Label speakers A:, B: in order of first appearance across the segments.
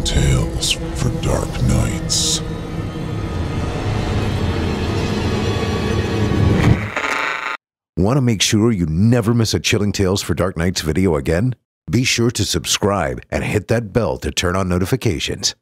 A: Tales for Dark Nights.
B: Want to make sure you never miss a Chilling Tales for Dark Nights video again? Be sure to subscribe and hit that bell to turn on notifications.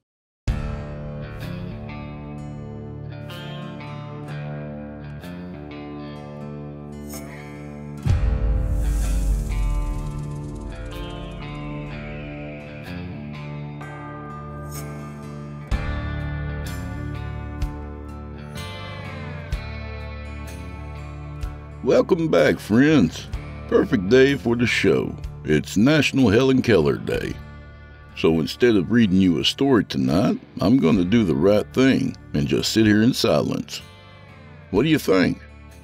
C: Welcome back, friends. Perfect day for the show. It's National Helen Keller Day. So instead of reading you a story tonight, I'm going to do the right thing and just sit here in silence. What do you think?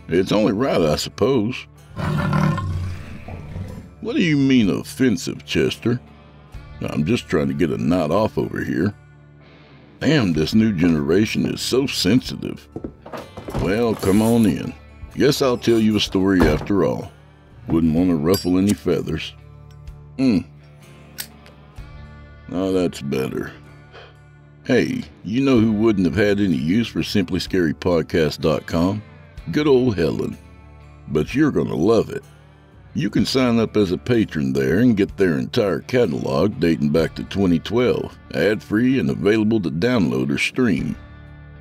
C: It's only right, I suppose. What do you mean offensive, Chester? I'm just trying to get a knot off over here. Damn, this new generation is so sensitive. Well, come on in. Guess I'll tell you a story after all. Wouldn't want to ruffle any feathers. Oh, that's better. Hey, you know who wouldn't have had any use for simplyscarypodcast.com? Good old Helen. But you're gonna love it. You can sign up as a patron there and get their entire catalog dating back to 2012, ad-free and available to download or stream.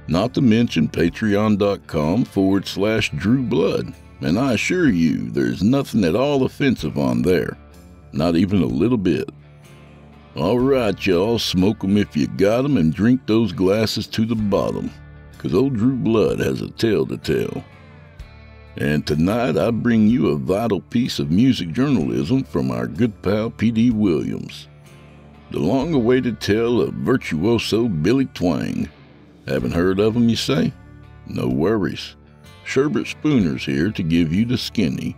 C: Not to mention patreon.com/DrewBlood, and I assure you there's nothing at all offensive on there. Not even a little bit. Alright y'all, smoke 'em if you got 'em and drink those glasses to the bottom, 'cause old Drew Blood has a tale to tell. And tonight I bring you a vital piece of music journalism from our good pal P.D. Williams. The long-awaited tale of virtuoso Billy Twang. Haven't heard of him, you say? No worries. Sherbert Spooner's here to give you the skinny.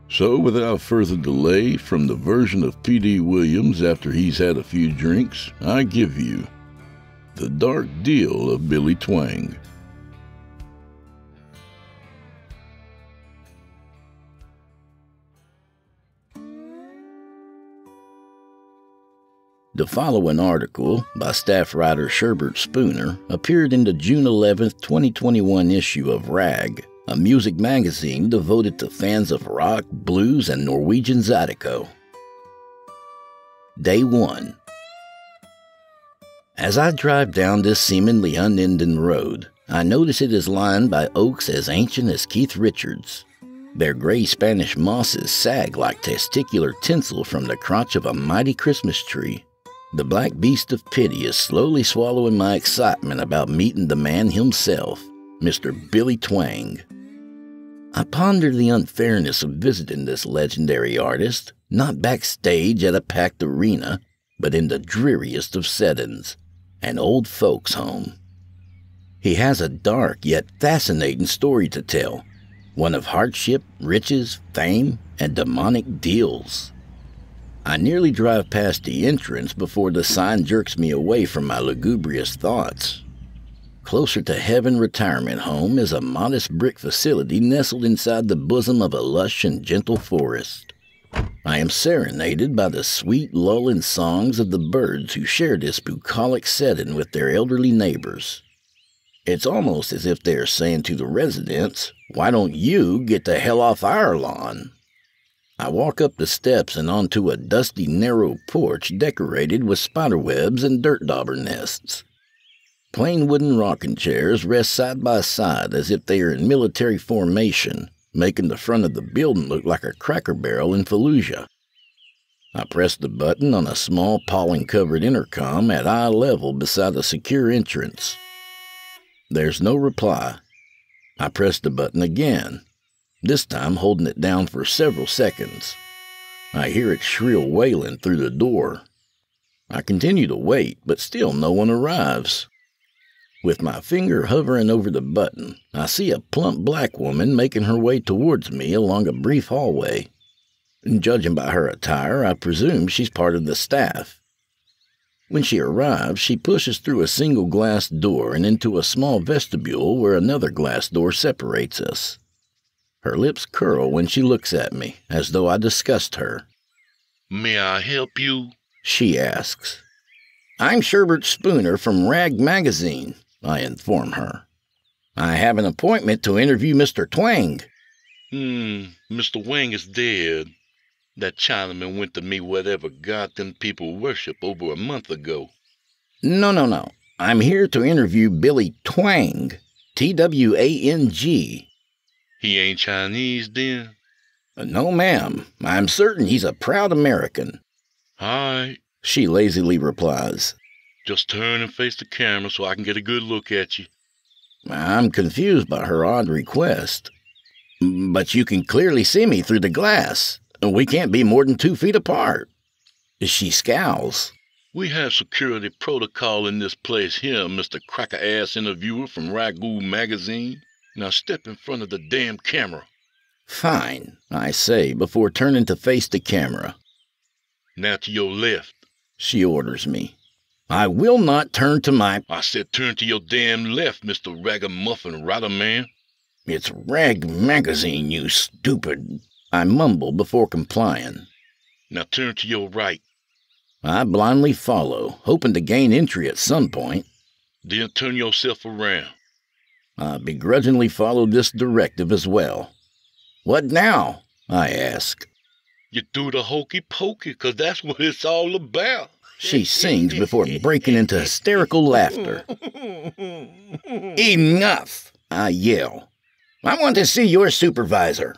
C: So, without further delay, from the version of P.D. Williams after he's had a few drinks, I give you The Dark Deal of Billy Twang. The following article, by staff writer Sherbert Spooner, appeared in the June 11, 2021 issue of Rag, a music magazine devoted to fans of rock, blues, and Norwegian Zydeco. Day 1. As I drive down this seemingly unending road, I notice it is lined by oaks as ancient as Keith Richards. Their gray Spanish mosses sag like testicular tinsel from the crotch of a mighty Christmas tree. The black beast of pity is slowly swallowing my excitement about meeting the man himself, Mr. Billy Twang. I ponder the unfairness of visiting this legendary artist, not backstage at a packed arena, but in the dreariest of settings, an old folks' home. He has a dark yet fascinating story to tell, one of hardship, riches, fame, and demonic deals. I nearly drive past the entrance before the sign jerks me away from my lugubrious thoughts. Closer to Heaven Retirement Home is a modest brick facility nestled inside the bosom of a lush and gentle forest. I am serenaded by the sweet, lulling songs of the birds who share this bucolic setting with their elderly neighbors. It's almost as if they are saying to the residents, "Why don't you get the hell off our lawn?" I walk up the steps and onto a dusty, narrow porch decorated with spiderwebs and dirt dauber nests. Plain wooden rocking chairs rest side by side as if they are in military formation, making the front of the building look like a Cracker Barrel in Fallujah. I press the button on a small pollen-covered intercom at eye level beside a secure entrance. There's no reply. I press the button again, this time holding it down for several seconds. I hear its shrill wailing through the door. I continue to wait, but still no one arrives. With my finger hovering over the button, I see a plump black woman making her way towards me along a brief hallway. Judging by her attire, I presume she's part of the staff. When she arrives, she pushes through a single glass door and into a small vestibule where another glass door separates us. Her lips curl when she looks at me, as though I disgust her.
D: "May I help you?"
C: she asks. I'm Sherbert Spooner from Rag Magazine, I inform her. I have an appointment to interview Mr. Twang.
D: Mr. Wang is dead. That Chinaman went to meet whatever god them people worship over a month ago.
C: No. I'm here to interview Billy Twang. Twang.
D: He ain't Chinese then?
C: No, ma'am. I'm certain he's a proud American.
D: Alright.
C: She lazily replies.
D: Just turn and face the camera so I can get a good look at you.
C: I'm confused by her odd request. But you can clearly see me through the glass. We can't be more than 2 feet apart. She scowls.
D: We have security protocol in this place here, Mr. Cracker-ass interviewer from Ragu Magazine. Now step in front of the damn camera.
C: Fine, I say before turning to face the camera.
D: Now to your left.
C: She orders me. I will not turn to my...
D: I said turn to your damn left, Mr. Ragamuffin Rider-man.
C: It's Rag Magazine, you stupid... I mumble before complying.
D: Now turn to your right.
C: I blindly follow, hoping to gain entry at some point.
D: Then turn yourself around.
C: I begrudgingly followed this directive as well. What now? I ask.
D: You do the hokey-pokey, 'cause that's what it's all about.
C: She sings before breaking into hysterical laughter. Enough! I yell. I want to see your supervisor.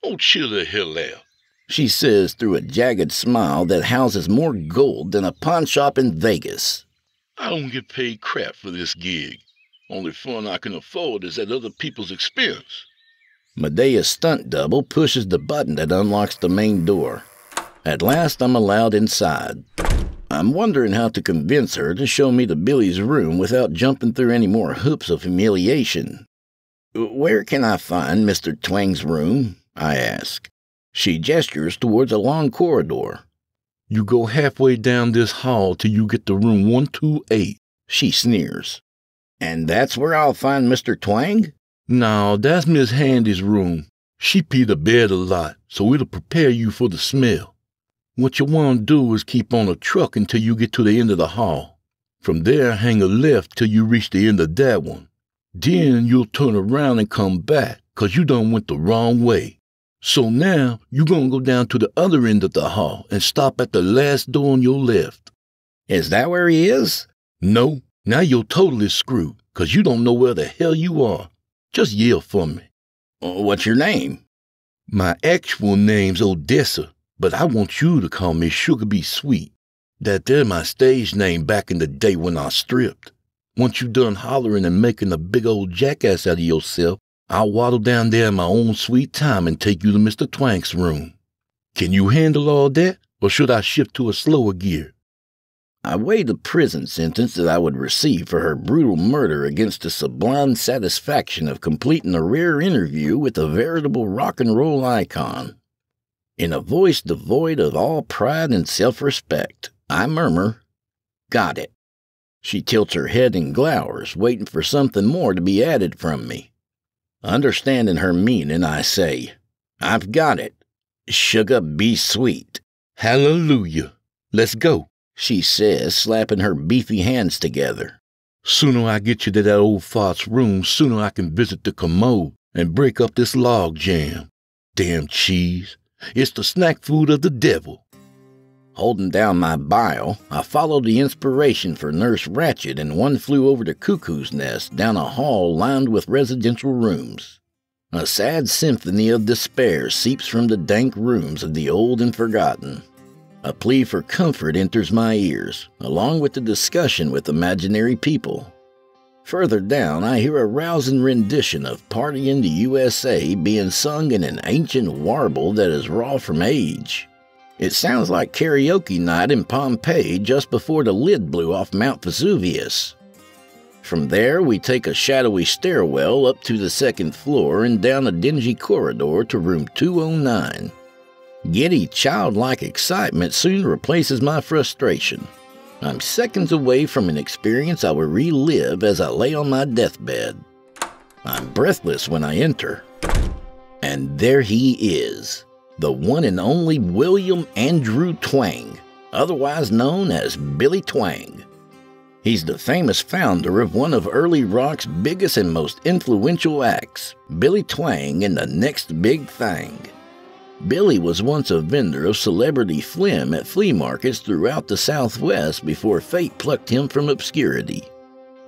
D: Oh, chill the hell out.
C: She says through a jagged smile that houses more gold than a pawn shop in Vegas.
D: I don't get paid crap for this gig. Only fun I can afford is at other people's expense.
C: Medea's stunt double pushes the button that unlocks the main door. At last I'm allowed inside. I'm wondering how to convince her to show me to Billy's room without jumping through any more hoops of humiliation. Where can I find Mr. Twang's room? I ask. She gestures towards a long corridor.
D: You go halfway down this hall till you get to room 128.
C: She sneers. And that's where I'll find Mr. Twang?
D: No, that's Miss Handy's room. She pee the bed a lot, so it'll prepare you for the smell. What you want to do is keep on a truck until you get to the end of the hall. From there, hang a left till you reach the end of that one. Then you'll turn around and come back, 'cause you done went the wrong way. So now, you're gonna go down to the other end of the hall and stop at the last door on your left.
C: Is that where he is?
D: No, now you're totally screwed, 'cause you don't know where the hell you are. Just yell for me.
C: What's your name?
D: My actual name's Odessa, but I want you to call me Sugar Bee Sweet. That there my stage name back in the day when I stripped. Once you done hollering and making a big old jackass out of yourself, I'll waddle down there in my own sweet time and take you to Mr. Twang's room. Can you handle all that, or should I shift to a slower gear?
C: I weighed the prison sentence that I would receive for her brutal murder against the sublime satisfaction of completing a rare interview with a veritable rock and roll icon. In a voice devoid of all pride and self-respect, I murmur, "Got it." She tilts her head and glowers, waiting for something more to be added from me. Understanding her meaning, I say, "I've got it. Sugar Bee Sweet."
D: Hallelujah. Let's go,
C: she says, slapping her beefy hands together.
D: Sooner I get you to that old fart's room, sooner I can visit the commode and break up this log jam. Damn cheese. It's the snack food of the devil.
C: Holding down my bile, I followed the inspiration for Nurse Ratched and One Flew Over the Cuckoo's Nest down a hall lined with residential rooms. A sad symphony of despair seeps from the dank rooms of the old and forgotten. A plea for comfort enters my ears, along with the discussion with imaginary people. Further down, I hear a rousing rendition of Party in the USA being sung in an ancient warble that is raw from age. It sounds like karaoke night in Pompeii just before the lid blew off Mount Vesuvius. From there, we take a shadowy stairwell up to the second floor and down a dingy corridor to room 209. Giddy, childlike excitement soon replaces my frustration. I'm seconds away from an experience I will relive as I lay on my deathbed. I'm breathless when I enter. And there he is. The one and only William Andrew Twang, otherwise known as Billy Twang. He's the famous founder of one of early rock's biggest and most influential acts, Billy Twang and the Next Big Thing. Billy was once a vendor of celebrity phlegm at flea markets throughout the Southwest before fate plucked him from obscurity.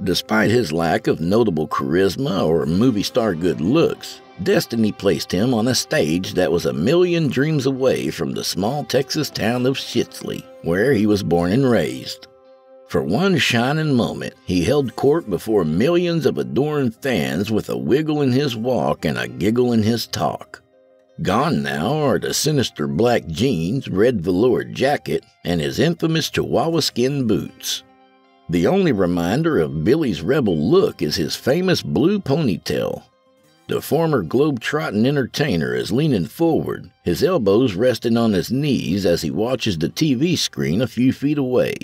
C: Despite his lack of notable charisma or movie star good looks, destiny placed him on a stage that was a million dreams away from the small Texas town of Schitzley, where he was born and raised. For one shining moment, he held court before millions of adoring fans with a wiggle in his walk and a giggle in his talk. Gone now are the sinister black jeans, red velour jacket, and his infamous Chihuahua skin boots. The only reminder of Billy's rebel look is his famous blue ponytail. The former globe-trotting entertainer is leaning forward, his elbows resting on his knees as he watches the TV screen a few feet away.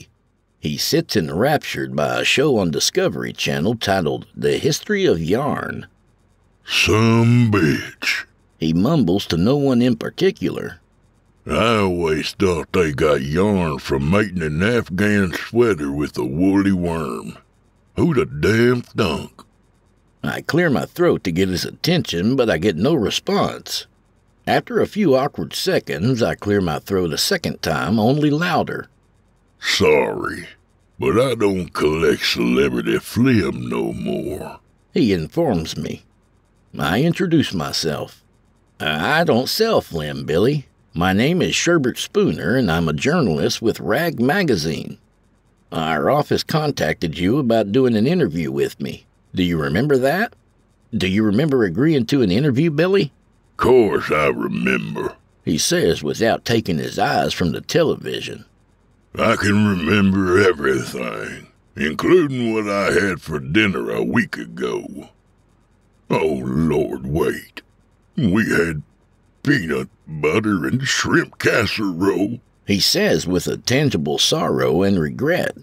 C: He sits enraptured by a show on Discovery Channel titled The History of Yarn.
A: Some bitch.
C: He mumbles to no one in particular.
A: I always thought they got yarn from mating an Afghan sweater with a woolly worm. Who'd have damn thunk?
C: I clear my throat to get his attention, but I get no response. After a few awkward seconds, I clear my throat a second time, only louder.
A: Sorry, but I don't collect celebrity phlegm no more,
C: he informs me. I introduce myself. I don't sell phlegm, Billy. My name is Sherbert Spooner, and I'm a journalist with Rag Magazine. Our office contacted you about doing an interview with me. Do you remember that? Do you remember agreeing to an interview, Billy?
A: Course I remember,
C: he says without taking his eyes from the television.
A: I can remember everything, including what I had for dinner a week ago. Oh, Lord, wait. We had peanut butter and shrimp casserole,
C: he says with a tangible sorrow and regret.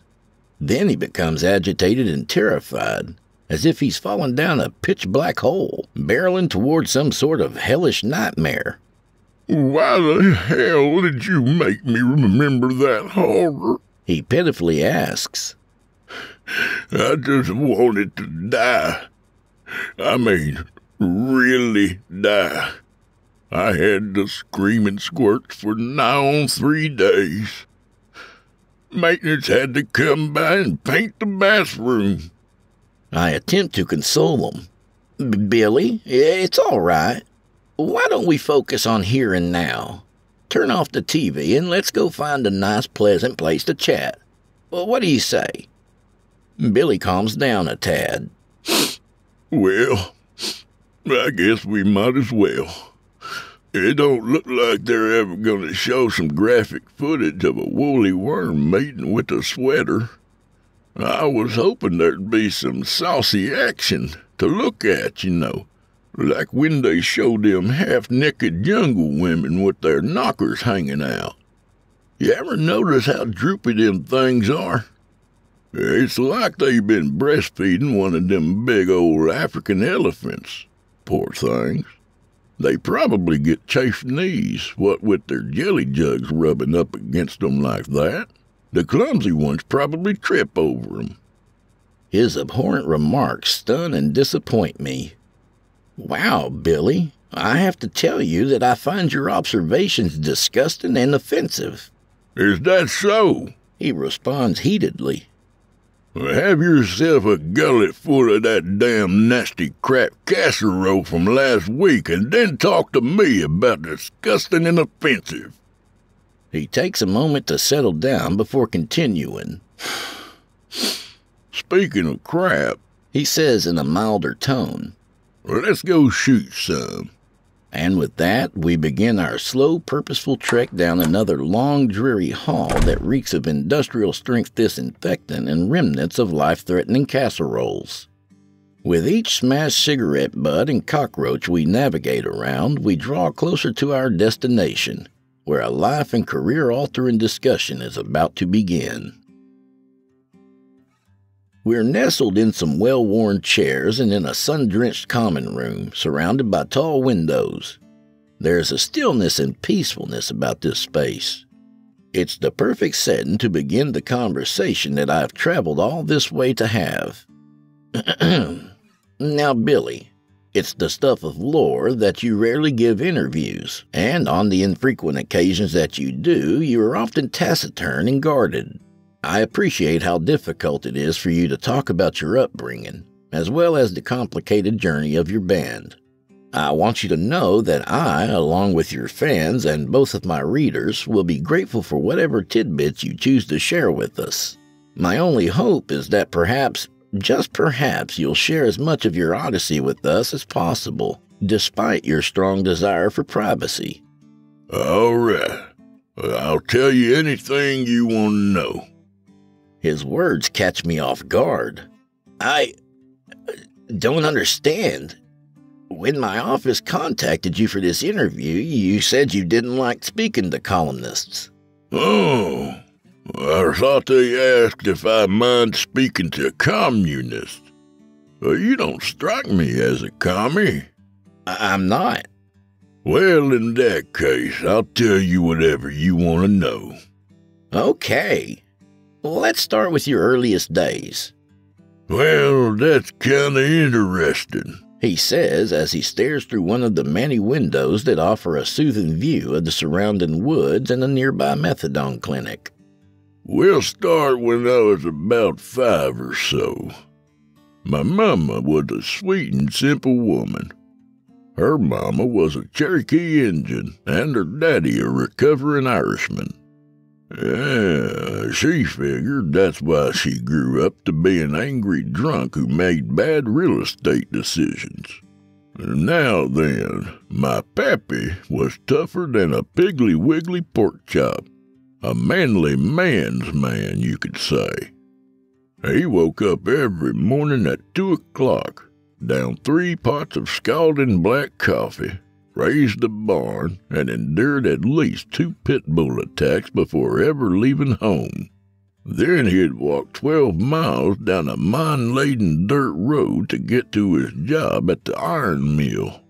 C: Then he becomes agitated and terrified, as if he's fallen down a pitch-black hole, barreling towards some sort of hellish nightmare.
A: Why the hell did you make me remember that horror?
C: He pitifully asks.
A: I just wanted to die. I mean, really die. I had the screaming squirts for nigh on 3 days. Maintenance had to come by and paint the bathroom.
C: I attempt to console him. Billy, it's all right. Why don't we focus on here and now? Turn off the TV and let's go find a nice, pleasant place to chat. Well, what do you say? Billy calms down a tad.
A: Well, I guess we might as well. It don't look like they're ever going to show some graphic footage of a woolly worm mating with a sweater. I was hoping there'd be some saucy action to look at, you know, like when they showed them half-naked jungle women with their knockers hanging out. You ever notice how droopy them things are? It's like they've been breastfeeding one of them big old African elephants. Poor things. They probably get chafed knees, what with their jelly jugs rubbing up against them like that. The clumsy ones probably trip over them.
C: His abhorrent remarks stun and disappoint me. Wow, Billy, I have to tell you that I find your observations disgusting and offensive.
A: Is that so?
C: He responds heatedly.
A: Have yourself a gullet full of that damn nasty crap casserole from last week and then talk to me about disgusting and offensive.
C: He takes a moment to settle down before continuing.
A: Speaking of crap,
C: he says in a milder tone,
A: let's go shoot some.
C: And with that, we begin our slow, purposeful trek down another long, dreary hall that reeks of industrial-strength disinfectant and remnants of life-threatening casseroles. With each smashed cigarette butt and cockroach we navigate around, we draw closer to our destination, where a life and career-altering discussion is about to begin. We're nestled in some well-worn chairs and in a sun-drenched common room, surrounded by tall windows. There is a stillness and peacefulness about this space. It's the perfect setting to begin the conversation that I've traveled all this way to have. Now, Billy, it's the stuff of lore that you rarely give interviews, and on the infrequent occasions that you do, you are often taciturn and guarded. I appreciate how difficult it is for you to talk about your upbringing, as well as the complicated journey of your band. I want you to know that I, along with your fans and both of my readers, will be grateful for whatever tidbits you choose to share with us. My only hope is that perhaps, just perhaps, you'll share as much of your odyssey with us as possible, despite your strong desire for privacy.
A: All right. I'll tell you anything you want to know.
C: His words catch me off guard. I don't understand. When my office contacted you for this interview, you said you didn't like speaking to columnists.
A: Oh, I thought they asked if I mind speaking to communists. You don't strike me as a commie.
C: I'm not.
A: Well, in that case, I'll tell you whatever you want to know.
C: Okay. Let's start with your earliest days.
A: Well, that's kinda interesting,
C: he says as he stares through one of the many windows that offer a soothing view of the surrounding woods and a nearby methadone clinic.
A: We'll start when I was about 5 or so. My mama was a sweet and simple woman. Her mama was a Cherokee Indian and her daddy a recovering Irishman. Yeah, she figured that's why she grew up to be an angry drunk who made bad real estate decisions. Now then, my pappy was tougher than a piggly wiggly pork chop. A manly man's man, you could say. He woke up every morning at 2 o'clock, downed 3 pots of scalding black coffee, raised a barn, and endured at least 2 pit bull attacks before ever leaving home. Then he'd walk 12 miles down a mine-laden dirt road to get to his job at the iron mill.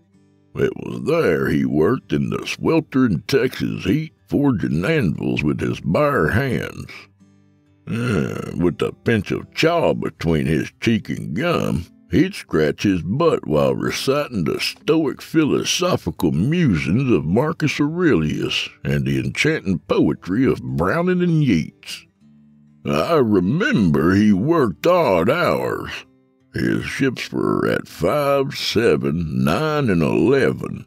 A: It was there he worked in the sweltering Texas heat, forging anvils with his bare hands. With a pinch of chaw between his cheek and gum, he'd scratch his butt while reciting the stoic philosophical musings of Marcus Aurelius and the enchanting poetry of Browning and Yeats. I remember he worked odd hours. His shifts were at 5, 7, 9, and 11.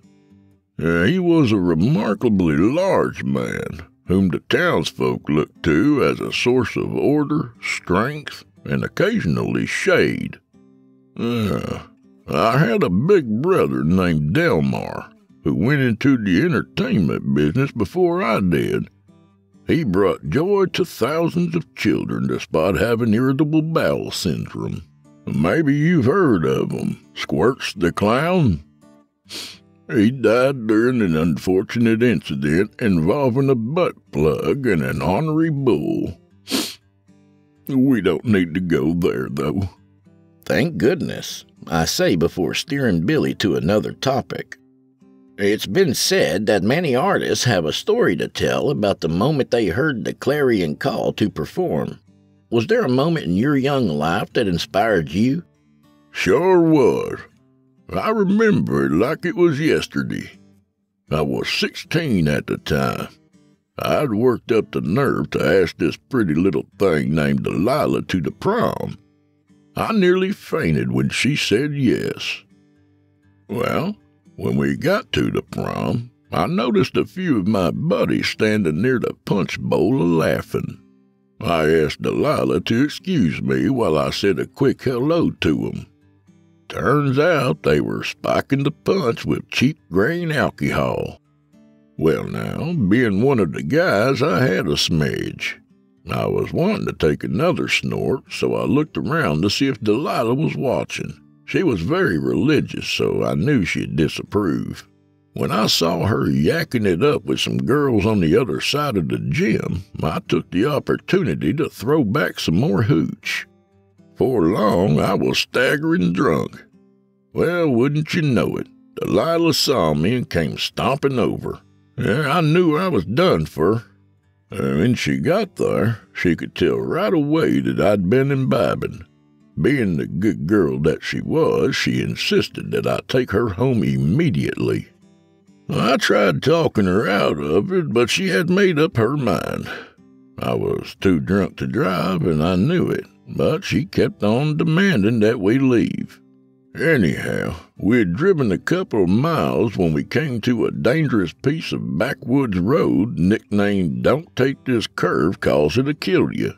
A: He was a remarkably large man, whom the townsfolk looked to as a source of order, strength, and occasionally shade. I had a big brother named Delmar, who went into the entertainment business before I did. He brought joy to thousands of children despite having irritable bowel syndrome. Maybe you've heard of him, Squirts the Clown? He died during an unfortunate incident involving a butt plug and an ornery bull. We don't need to go there, though.
C: Thank goodness, I say before steering Billy to another topic. It's been said that many artists have a story to tell about the moment they heard the clarion call to perform. Was there a moment in your young life that inspired you?
A: Sure was. I remember it like it was yesterday. I was 16 at the time. I'd worked up the nerve to ask this pretty little thing named Delilah to the prom. I nearly fainted when she said yes. Well, when we got to the prom, I noticed a few of my buddies standing near the punch bowl laughing. I asked Delilah to excuse me while I said a quick hello to them. Turns out they were spiking the punch with cheap grain alcohol. Well now, being one of the guys, I had a smidge. I was wanting to take another snort, so I looked around to see if Delilah was watching. She was very religious, so I knew she'd disapprove. When I saw her yakking it up with some girls on the other side of the gym, I took the opportunity to throw back some more hooch. Before long, I was staggering drunk. Well, wouldn't you know it, Delilah saw me and came stomping over. I knew I was done for. And when she got there, she could tell right away that I'd been imbibing. Being the good girl that she was, she insisted that I take her home immediately. I tried talking her out of it, but she had made up her mind. I was too drunk to drive, and I knew it, but she kept on demanding that we leave. Anyhow, we had driven a couple of miles when we came to a dangerous piece of backwoods road nicknamed "Don't Take This Curve, 'Cause It'll Kill You."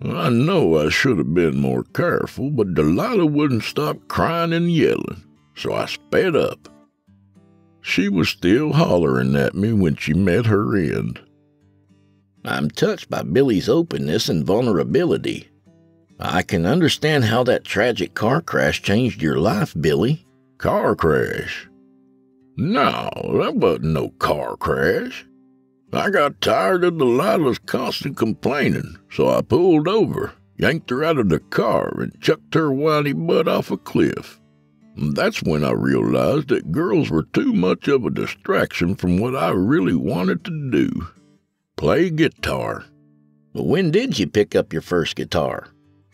A: I know I should have been more careful, but Delilah wouldn't stop crying and yelling, so I sped up. She was still hollering at me when she met her end.
C: I'm touched by Billy's openness and vulnerability. I can understand how that tragic car crash changed your life, Billy.
A: Car crash? No, that wasn't no car crash. I got tired of Delilah's constant complaining, so I pulled over, yanked her out of the car, and chucked her whiny butt off a cliff. That's when I realized that girls were too much of a distraction from what I really wanted to do. Play guitar.
C: When did you pick up your first guitar?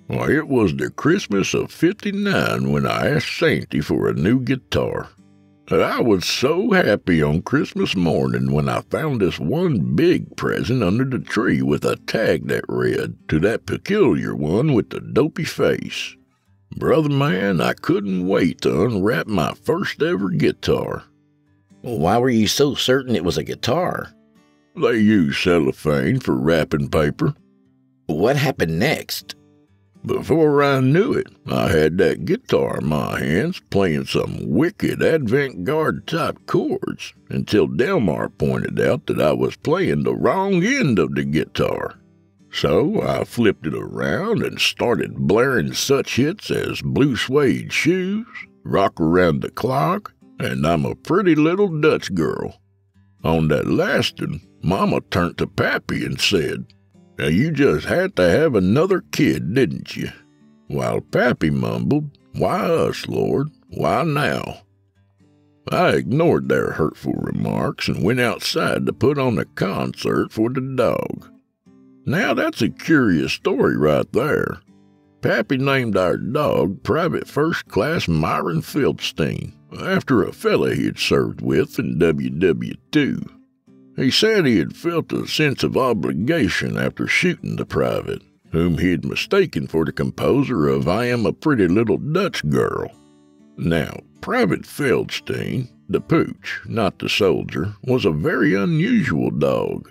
A: Why, it was the Christmas of '59 when I asked Santy for a new guitar. And I was so happy on Christmas morning when I found this one big present under the tree with a tag that read, "To that peculiar one with the dopey face." Brother man, I couldn't wait to unwrap my first ever guitar.
C: Why were you so certain it was a guitar?
A: They use cellophane for wrapping paper.
C: What happened next?
A: Before I knew it, I had that guitar in my hands playing some wicked avant-garde type chords until Delmar pointed out that I was playing the wrong end of the guitar. So I flipped it around and started blaring such hits as Blue Suede Shoes, Rock Around the Clock, and I'm a Pretty Little Dutch Girl. On that last one, Mama turned to Pappy and said, "Now you just had to have another kid, didn't you?" While Pappy mumbled, "Why us, Lord? Why now?" I ignored their hurtful remarks and went outside to put on a concert for the dog. Now that's a curious story right there. Pappy named our dog Private First Class Myron Fieldstein, after a fella he had served with in WW2. He said he had felt a sense of obligation after shooting the private, whom he had mistaken for the composer of "I Am a Pretty Little Dutch Girl." Now, Private Feldstein, the pooch, not the soldier, was a very unusual dog.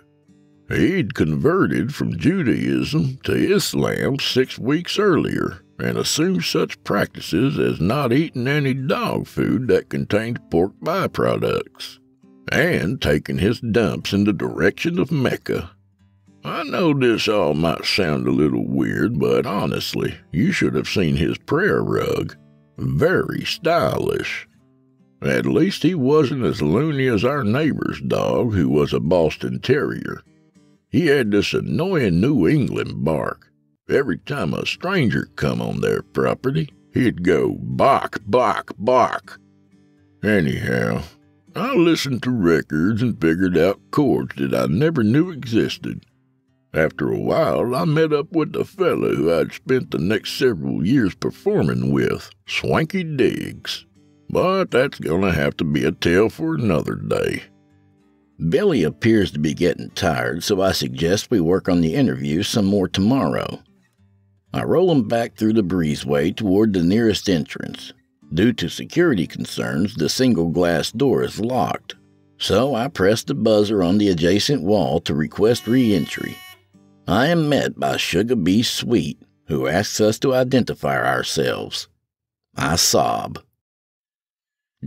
A: He'd converted from Judaism to Islam 6 weeks earlier, and assumed such practices as not eating any dog food that contained pork byproducts, and taking his dumps in the direction of Mecca. I know this all might sound a little weird, but honestly, you should have seen his prayer rug. Very stylish. At least he wasn't as loony as our neighbor's dog, who was a Boston Terrier. He had this annoying New England bark. Every time a stranger come on their property, he'd go bark, bark, bark. Anyhow, I listened to records and figured out chords that I never knew existed. After a while, I met up with the fella who I'd spent the next several years performing with, Swanky Diggs. But that's gonna have to be a tale for another day.
C: Billy appears to be getting tired, so I suggest we work on the interview some more tomorrow. I roll him back through the breezeway toward the nearest entrance. Due to security concerns, the single glass door is locked, so I press the buzzer on the adjacent wall to request re-entry. I am met by Sugar Bee Sweet, who asks us to identify ourselves. I sob.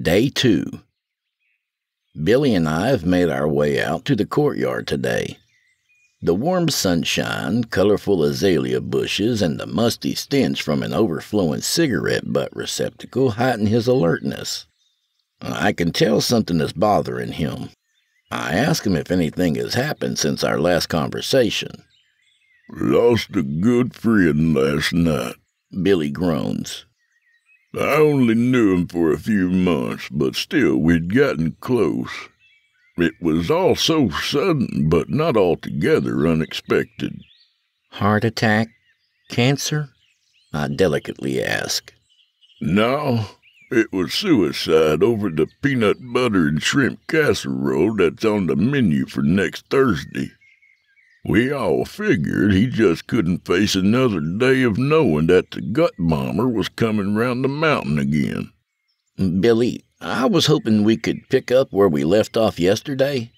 C: Day 2. Billy and I have made our way out to the courtyard today. The warm sunshine, colorful azalea bushes, and the musty stench from an overflowing cigarette butt receptacle heighten his alertness. I can tell something is bothering him. I ask him if anything has happened since our last conversation.
A: "Lost a good friend last night,"
C: Billy groans.
A: "I only knew him for a few months, but still we'd gotten close. It was all so sudden, but not altogether unexpected.
C: Heart attack? Cancer? I delicately asked.
A: No, it was suicide over the peanut butter and shrimp casserole that's on the menu for next Thursday. We all figured he just couldn't face another day of knowing that the gut bomber was coming round the mountain again.
C: Billy, I was hoping we could pick up where we left off yesterday.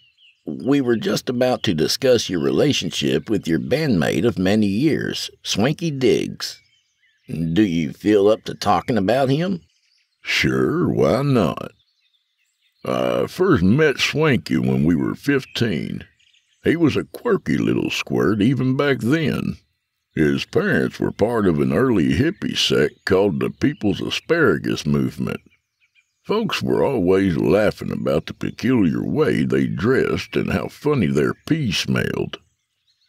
C: We were just about to discuss your relationship with your bandmate of many years, Swanky Diggs. Do you feel up to talking about him?
A: Sure, why not? I first met Swanky when we were 15. He was a quirky little squirt even back then. His parents were part of an early hippie sect called the People's Asparagus Movement. Folks were always laughing about the peculiar way they dressed and how funny their pee smelled.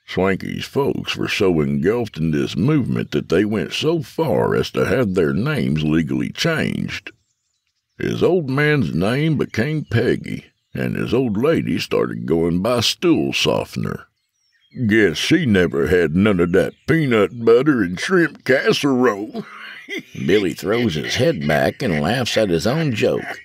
A: Swanky's folks were so engulfed in this movement that they went so far as to have their names legally changed. His old man's name became Peggy, and his old lady started going by Stool Softener. Guess she never had none of that peanut butter and shrimp casserole.
C: Billy throws his head back and laughs at his own joke.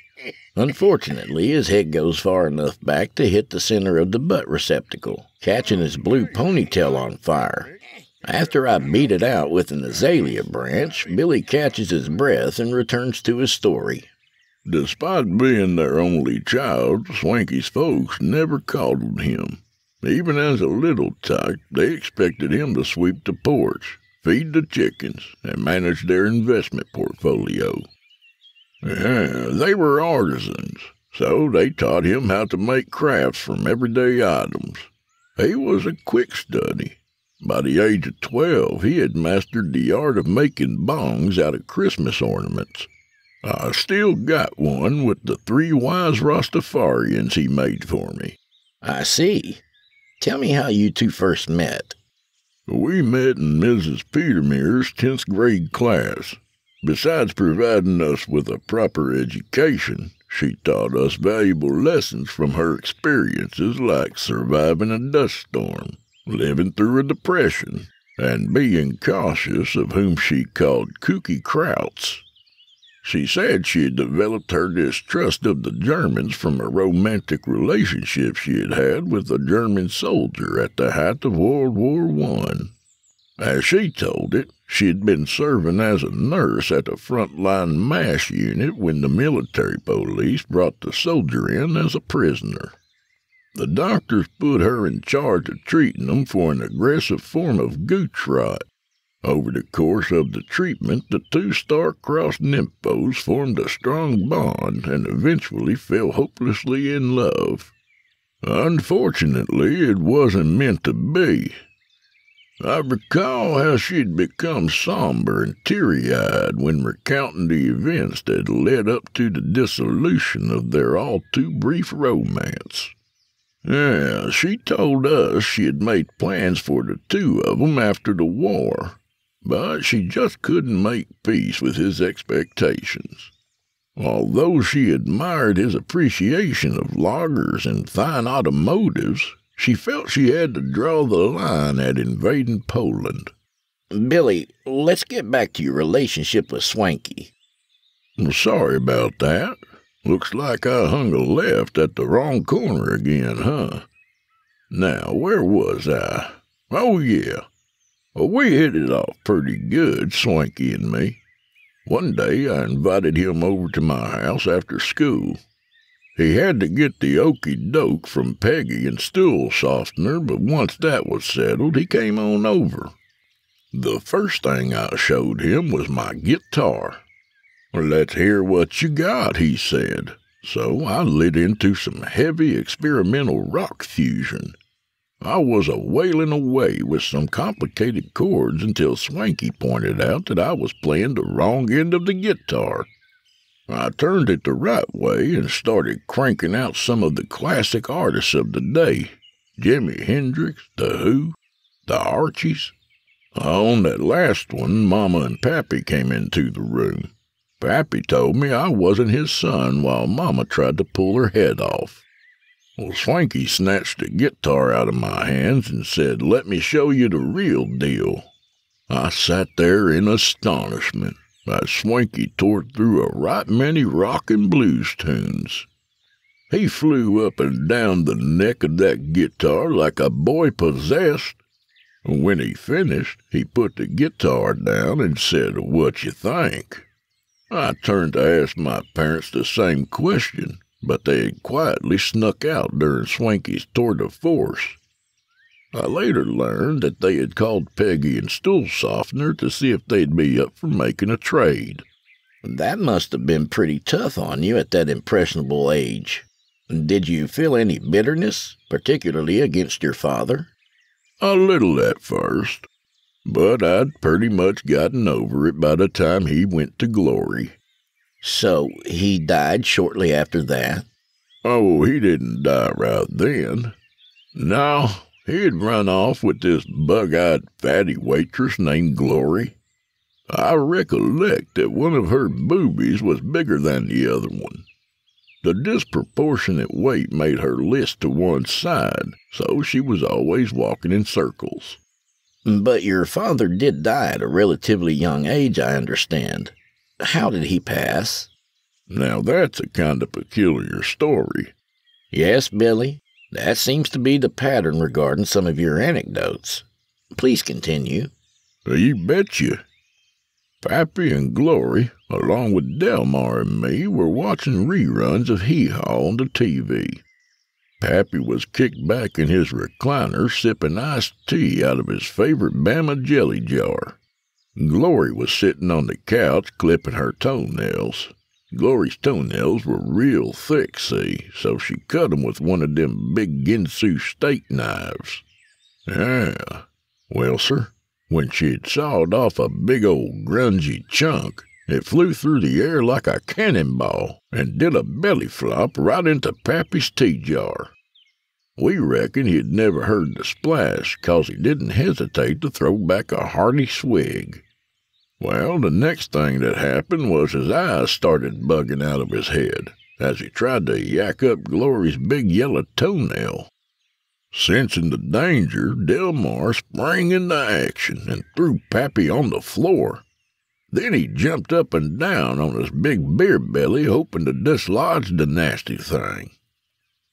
C: Unfortunately, his head goes far enough back to hit the center of the butt receptacle, catching his blue ponytail on fire. After I beat it out with an azalea branch, Billy catches his breath and returns to his story.
A: Despite being their only child, Swanky's folks never coddled him. Even as a little tyke, they expected him to sweep the porch, feed the chickens, and manage their investment portfolio. They were artisans, so they taught him how to make crafts from everyday items. He was a quick study. By the age of 12, he had mastered the art of making bongs out of Christmas ornaments. I still got one with the 3 wise Rastafarians he made for me.
C: I see. Tell me how you two first met.
A: We met in Mrs. Petermere's 10th grade class. Besides providing us with a proper education, she taught us valuable lessons from her experiences like surviving a dust storm, living through a depression, and being cautious of whom she called kooky krauts. She said she had developed her distrust of the Germans from a romantic relationship she had had with a German soldier at the height of World War I. As she told it, she had been serving as a nurse at a frontline MASH unit when the military police brought the soldier in as a prisoner. The doctors put her in charge of treating him for an aggressive form of gooch rot. Over the course of the treatment, the 2 star-crossed nymphos formed a strong bond and eventually fell hopelessly in love. Unfortunately, it wasn't meant to be. I recall how she'd become somber and teary-eyed when recounting the events that led up to the dissolution of their all-too-brief romance. She told us she had made plans for the 2 of them after the war, but she just couldn't make peace with his expectations. Although she admired his appreciation of loggers and fine automotives, she felt she had to draw the line at invading Poland.
C: Billy, let's get back to your relationship with Swanky.
A: Sorry about that. Looks like I hung a left at the wrong corner again, huh? Now, where was I? Oh, yeah. We hit it off pretty good, Swanky and me. One day I invited him over to my house after school. He had to get the okey-doke from Peggy and Stool Softener, but once that was settled, he came on over. The first thing I showed him was my guitar. "Let's hear what you got," he said. So I lit into some heavy experimental rock fusion. I was wailing away with some complicated chords until Swanky pointed out that I was playing the wrong end of the guitar. I turned it the right way and started cranking out some of the classic artists of the day. Jimi Hendrix, The Who, the Archies. On that last one, Mama and Pappy came into the room. Pappy told me I wasn't his son while Mama tried to pull her head off. Well, Swanky snatched the guitar out of my hands and said, "Let me show you the real deal." I sat there in astonishment as Swanky tore through a right many rock and blues tunes. He flew up and down the neck of that guitar like a boy possessed. When he finished, he put the guitar down and said, "What you think?" I turned to ask my parents the same question, but they had quietly snuck out during Swanky's tour de force. I later learned that they had called Peggy and Stool Softener to see if they'd be up for making a trade.
C: That must have been pretty tough on you at that impressionable age. Did you feel any bitterness, particularly against your father?
A: A little at first, but I'd pretty much gotten over it by the time he went to glory.
C: So he died shortly after that?
A: Oh, he didn't die right then. No, he'd run off with this bug-eyed fatty waitress named Glory. I recollect that one of her boobies was bigger than the other one. The disproportionate weight made her list to one side, so she was always walking in circles.
C: But your father did die at a relatively young age, I understand. How did he pass?
A: Now that's a kind of peculiar story.
C: Yes, Billy. That seems to be the pattern regarding some of your anecdotes. Please continue.
A: You betcha. Pappy and Glory, along with Delmar and me, were watching reruns of Hee Haw on the TV. Pappy was kicked back in his recliner sipping iced tea out of his favorite Bama jelly jar. Glory was sitting on the couch clipping her toenails. Glory's toenails were real thick, see, so she cut 'em with one of them big Ginsu steak knives. Yeah, well, sir, when she'd sawed off a big old grungy chunk, it flew through the air like a cannonball and did a belly flop right into Pappy's tea jar. We reckon he'd never heard the splash, 'cause he didn't hesitate to throw back a hearty swig. Well, the next thing that happened was his eyes started bugging out of his head as he tried to yak up Glory's big yellow toenail. Sensing the danger, Delmar sprang into action and threw Pappy on the floor. Then he jumped up and down on his big beer belly, hoping to dislodge the nasty thing.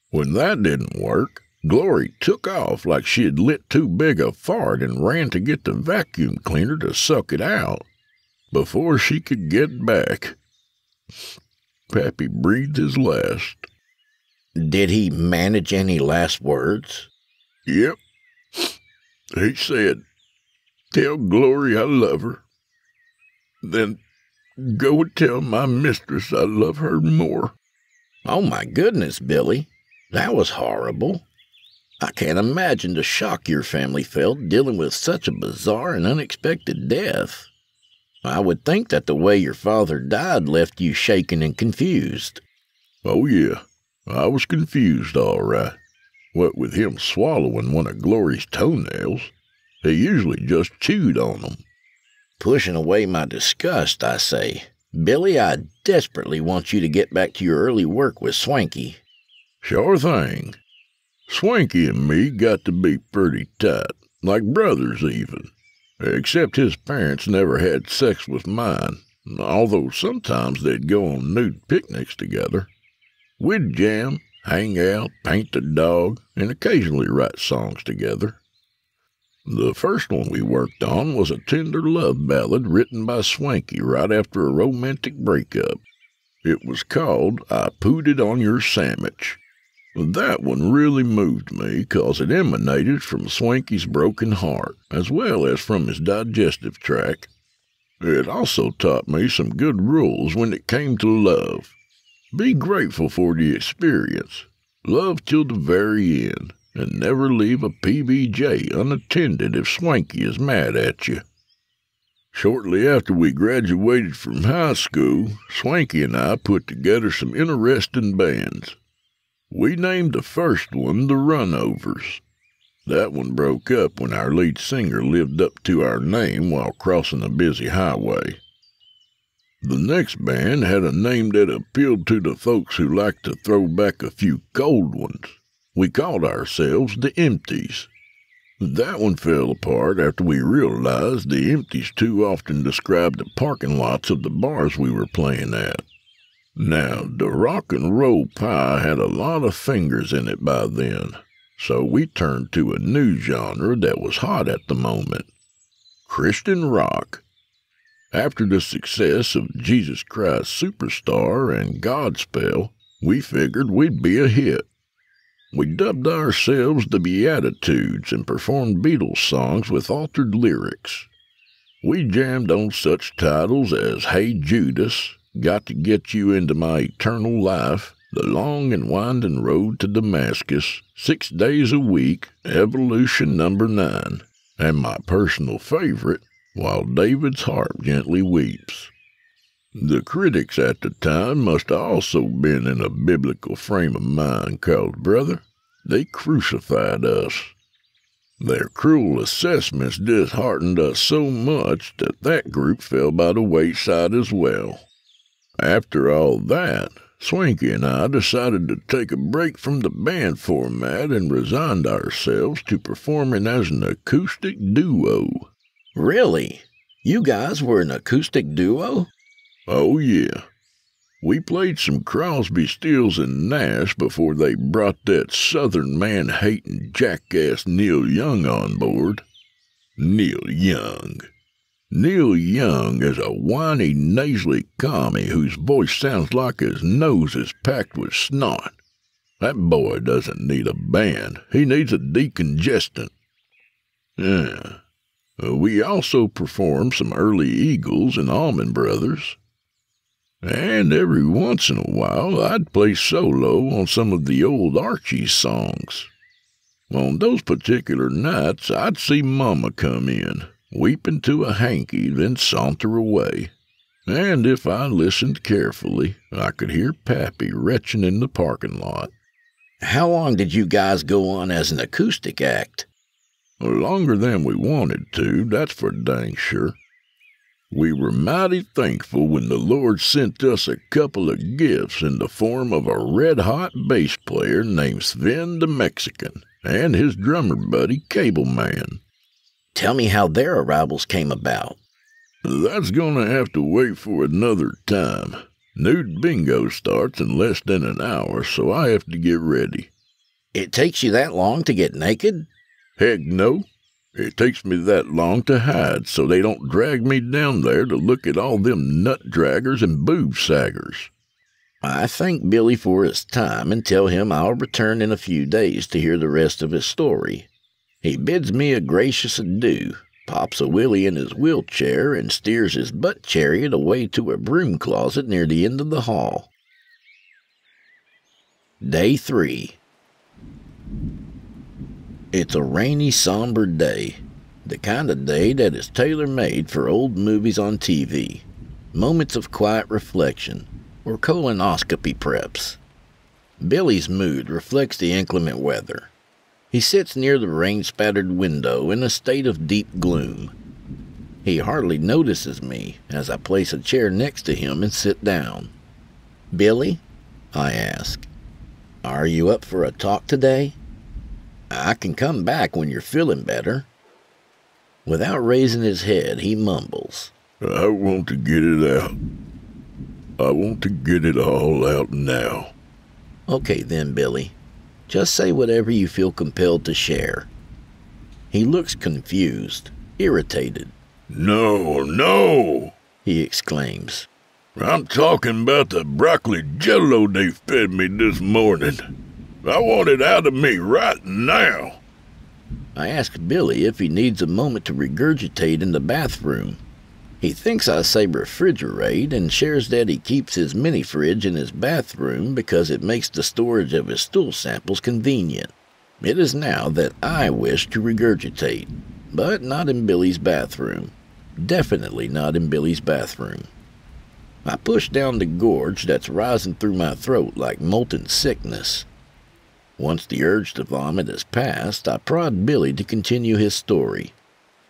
A: When that didn't work, Glory took off like she had lit too big a fart and ran to get the vacuum cleaner to suck it out. Before she could get back, Pappy breathed his last.
C: Did he manage any last words?
A: Yep. He said, "Tell Glory I love her. Then go and tell my mistress I love her more."
C: Oh my goodness, Billy. That was horrible. I can't imagine the shock your family felt dealing with such a bizarre and unexpected death. I would think that the way your father died left you shaken and confused.
A: Oh yeah, I was confused all right. What with him swallowing one of Glory's toenails, he usually just chewed on them.
C: Pushing away my disgust, I say, Billy, I desperately want you to get back to your early work with Swanky.
A: Sure thing. Swanky and me got to be pretty tight, like brothers even. Except his parents never had sex with mine, although sometimes they'd go on nude picnics together. We'd jam, hang out, paint the dog, and occasionally write songs together. The first one we worked on was a tender love ballad written by Swanky right after a romantic breakup. It was called "I Pooed It on Your Sandwich." That one really moved me 'cause it emanated from Swanky's broken heart, as well as from his digestive tract. It also taught me some good rules when it came to love. Be grateful for the experience, love till the very end, and never leave a PBJ unattended if Swanky is mad at you. Shortly after we graduated from high school, Swanky and I put together some interesting bands. We named the first one the Runovers. That one broke up when our lead singer lived up to our name while crossing a busy highway. The next band had a name that appealed to the folks who liked to throw back a few cold ones. We called ourselves the Empties. That one fell apart after we realized the Empties too often described the parking lots of the bars we were playing at. Now, the rock and roll pie had a lot of fingers in it by then, so we turned to a new genre that was hot at the moment: Christian rock. After the success of Jesus Christ Superstar and Godspell, we figured we'd be a hit. We dubbed ourselves the Beatitudes and performed Beatles songs with altered lyrics. We jammed on such titles as Hey Judas, Got to Get You Into My Eternal Life, The Long and Winding Road to Damascus, 6 Days a Week, Evolution Number 9, and my personal favorite, While David's Harp Gently Weeps. The critics at the time must have also been in a biblical frame of mind, cause, brother, they crucified us. Their cruel assessments disheartened us so much that group fell by the wayside as well. After all that, Swanky and I decided to take a break from the band format and resigned ourselves to performing as an acoustic duo.
C: Really? You guys were an acoustic duo?
A: Oh yeah. We played some Crosby, Stills, and Nash before they brought that southern man-hating jackass Neil Young on board. Neil Young. Neil Young is a whiny, nasally commie whose voice sounds like his nose is packed with snot. That boy doesn't need a band. He needs a decongestant. Yeah. We also performed some early Eagles and Allman Brothers. And every once in a while, I'd play solo on some of the old Archie songs. On those particular nights, I'd see Mama come in, weep into a hanky, then saunter away. And if I listened carefully, I could hear Pappy retching in the parking lot.
C: How long did you guys go on as an acoustic act?
A: Longer than we wanted to, that's for dang sure. We were mighty thankful when the Lord sent us a couple of gifts in the form of a red-hot bass player named Sven the Mexican and his drummer buddy Cable Man.
C: Tell me how their arrivals came about.
A: That's gonna have to wait for another time. Nude bingo starts in less than an hour, so I have to get ready.
C: It takes you that long to get naked?
A: Heck no. It takes me that long to hide so they don't drag me down there to look at all them nut-draggers and boob-saggers.
C: I thank Billy for his time and tell him I'll return in a few days to hear the rest of his story. He bids me a gracious adieu, pops a willy in his wheelchair, and steers his butt chariot away to a broom closet near the end of the hall. Day 3. It's a rainy, somber day. The kind of day that is tailor-made for old movies on TV, moments of quiet reflection, or colonoscopy preps. Billy's mood reflects the inclement weather. He sits near the rain-spattered window in a state of deep gloom. He hardly notices me as I place a chair next to him and sit down. "Billy," I ask, "are you up for a talk today? I can come back when you're feeling better." Without raising his head, he mumbles,
A: I want to get it out. I want to get it all out now.
C: "Okay then, Billy. Just say whatever you feel compelled to share." He looks confused, irritated.
A: No,
C: he exclaims.
A: I'm talking about the broccoli jello they fed me this morning. I want it out of me right now.
C: I ask Billy if he needs a moment to regurgitate in the bathroom. He thinks I say refrigerate and shares that he keeps his mini-fridge in his bathroom because it makes the storage of his stool samples convenient. It is now that I wish to regurgitate, but not in Billy's bathroom. Definitely not in Billy's bathroom. I push down the gorge that's rising through my throat like molten sickness. Once the urge to vomit has passed, I prod Billy to continue his story.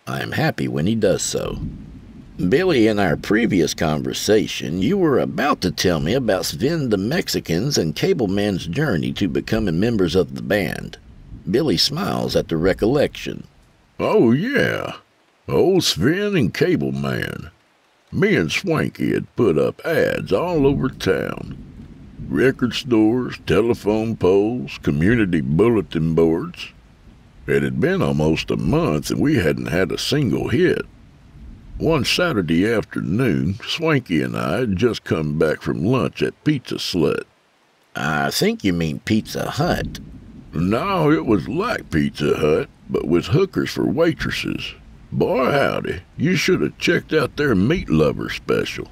C: I am happy when he does so. Billy, in our previous conversation, you were about to tell me about Sven the Mexican's and Cableman's journey to becoming members of the band. Billy smiles at the recollection.
A: Oh, yeah. Old Sven and Cableman. Me and Swanky had put up ads all over town. Record stores, telephone poles, community bulletin boards. It had been almost a month and we hadn't had a single hit. One Saturday afternoon, Swanky and I had just come back from lunch at Pizza Slut.
C: I think you mean Pizza Hut.
A: No, it was like Pizza Hut, but with hookers for waitresses. Boy, howdy, you should have checked out their meat lover special.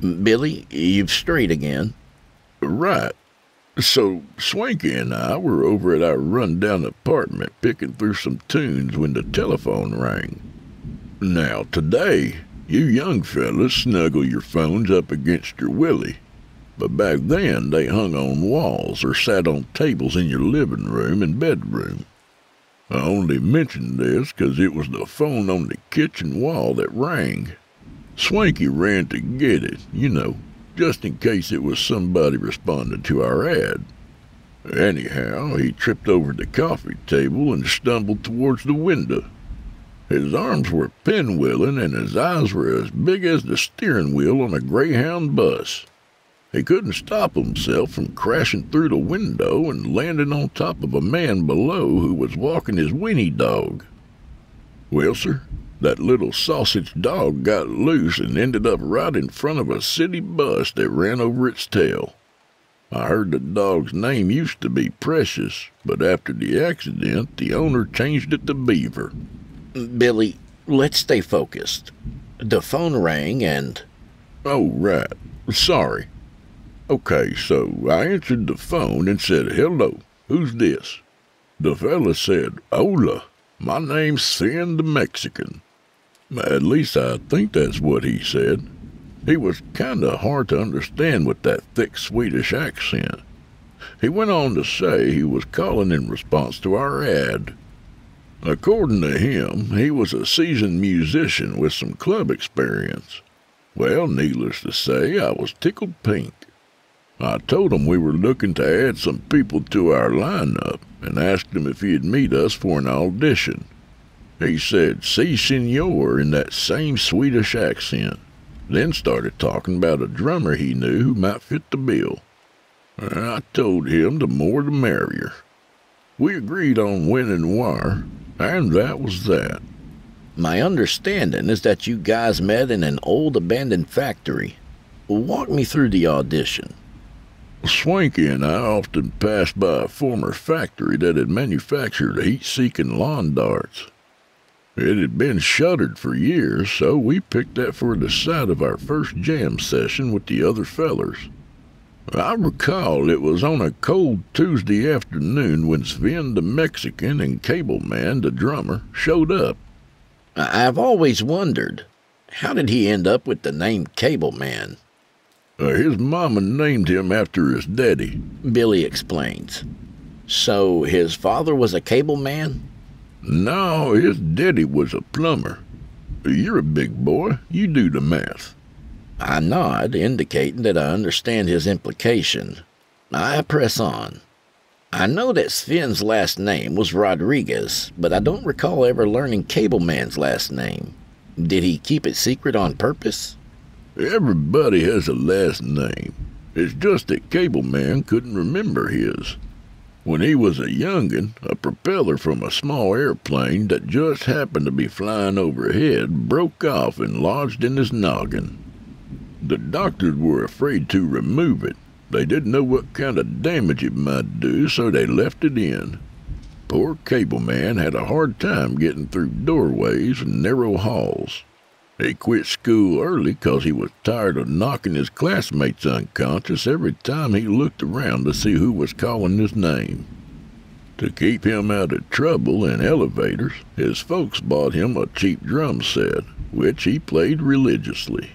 C: Billy, you've strayed again.
A: Right. So, Swanky and I were over at our rundown apartment picking through some tunes when the telephone rang. Now, today, you young fellas snuggle your phones up against your willy. But back then, they hung on walls or sat on tables in your living room and bedroom. I only mention this 'cause it was the phone on the kitchen wall that rang. Swanky ran to get it, just in case it was somebody responding to our ad. Anyhow, he tripped over the coffee table and stumbled towards the window. His arms were pinwheeling and his eyes were as big as the steering wheel on a Greyhound bus. He couldn't stop himself from crashing through the window and landing on top of a man below who was walking his weenie dog. Well, sir, that little sausage dog got loose and ended up right in front of a city bus that ran over its tail. I heard the dog's name used to be Precious, but after the accident, the owner changed it to Beaver.
C: Billy, let's stay focused. The phone rang and...
A: Oh, right. Sorry. Okay, so I answered the phone and said, "Hello, who's this?" The fella said, "Hola, my name's Sven the Mexican." At least I think that's what he said. He was kinda hard to understand with that thick Swedish accent. He went on to say he was calling in response to our ad. According to him, he was a seasoned musician with some club experience. Well, needless to say, I was tickled pink. I told him we were looking to add some people to our lineup and asked him if he'd meet us for an audition. He said, "Si, senor," in that same Swedish accent, then started talking about a drummer he knew who might fit the bill. I told him the more the merrier. We agreed on when and where, and that was that.
C: My understanding is that you guys met in an old abandoned factory. Walk me through the audition.
A: Swanky and I often passed by a former factory that had manufactured heat-seeking lawn darts. It had been shuttered for years, so we picked that for the site of our first jam session with the other fellers. I recall it was on a cold Tuesday afternoon when Sven the Mexican and Cableman, the drummer, showed up.
C: I've always wondered, how did he end up with the name Cableman?
A: His mama named him after his daddy,
C: Billy explains. So his father was a cableman?
A: No, his daddy was a plumber. You're a big boy. You do the math.
C: I nod, indicating that I understand his implication. I press on. I know that Sven's last name was Rodriguez, but I don't recall ever learning Cableman's last name. Did he keep it secret on purpose?
A: Everybody has a last name. It's just that Cableman couldn't remember his. When he was a youngin', a propeller from a small airplane that just happened to be flying overhead broke off and lodged in his noggin. The doctors were afraid to remove it. They didn't know what kind of damage it might do, so they left it in. Poor Cableman had a hard time getting through doorways and narrow halls. He quit school early 'cause he was tired of knocking his classmates unconscious every time he looked around to see who was calling his name. To keep him out of trouble in elevators, his folks bought him a cheap drum set, which he played religiously.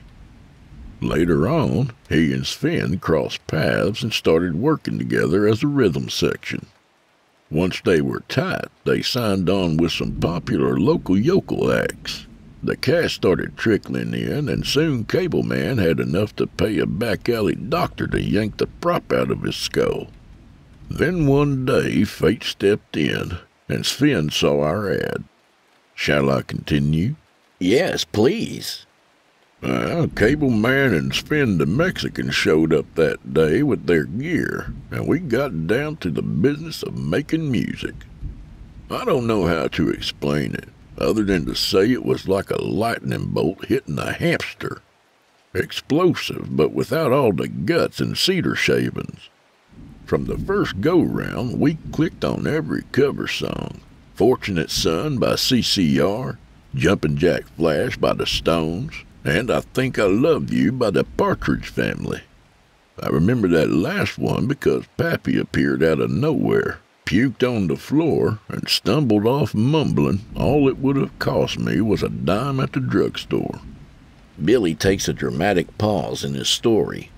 A: Later on, he and Sven crossed paths and started working together as a rhythm section. Once they were tight, they signed on with some popular local yokel acts. The cash started trickling in, and soon Cable Man had enough to pay a back-alley doctor to yank the prop out of his skull. Then one day, fate stepped in, and Sven saw our ad. Shall I continue?
C: Yes, please.
A: Cable Man and Sven the Mexican showed up that day with their gear, and we got down to the business of making music. I don't know how to explain it, other than to say it was like a lightning bolt hitting a hamster. Explosive, but without all the guts and cedar shavings. From the first go-round, we clicked on every cover song. Fortunate Son by CCR, Jumpin' Jack Flash by the Stones, and I Think I Love You by the Partridge Family. I remember that last one because Pappy appeared out of nowhere, puked on the floor, and stumbled off mumbling all it would have cost me was a dime at the drugstore.
C: Billy takes a dramatic pause in his story.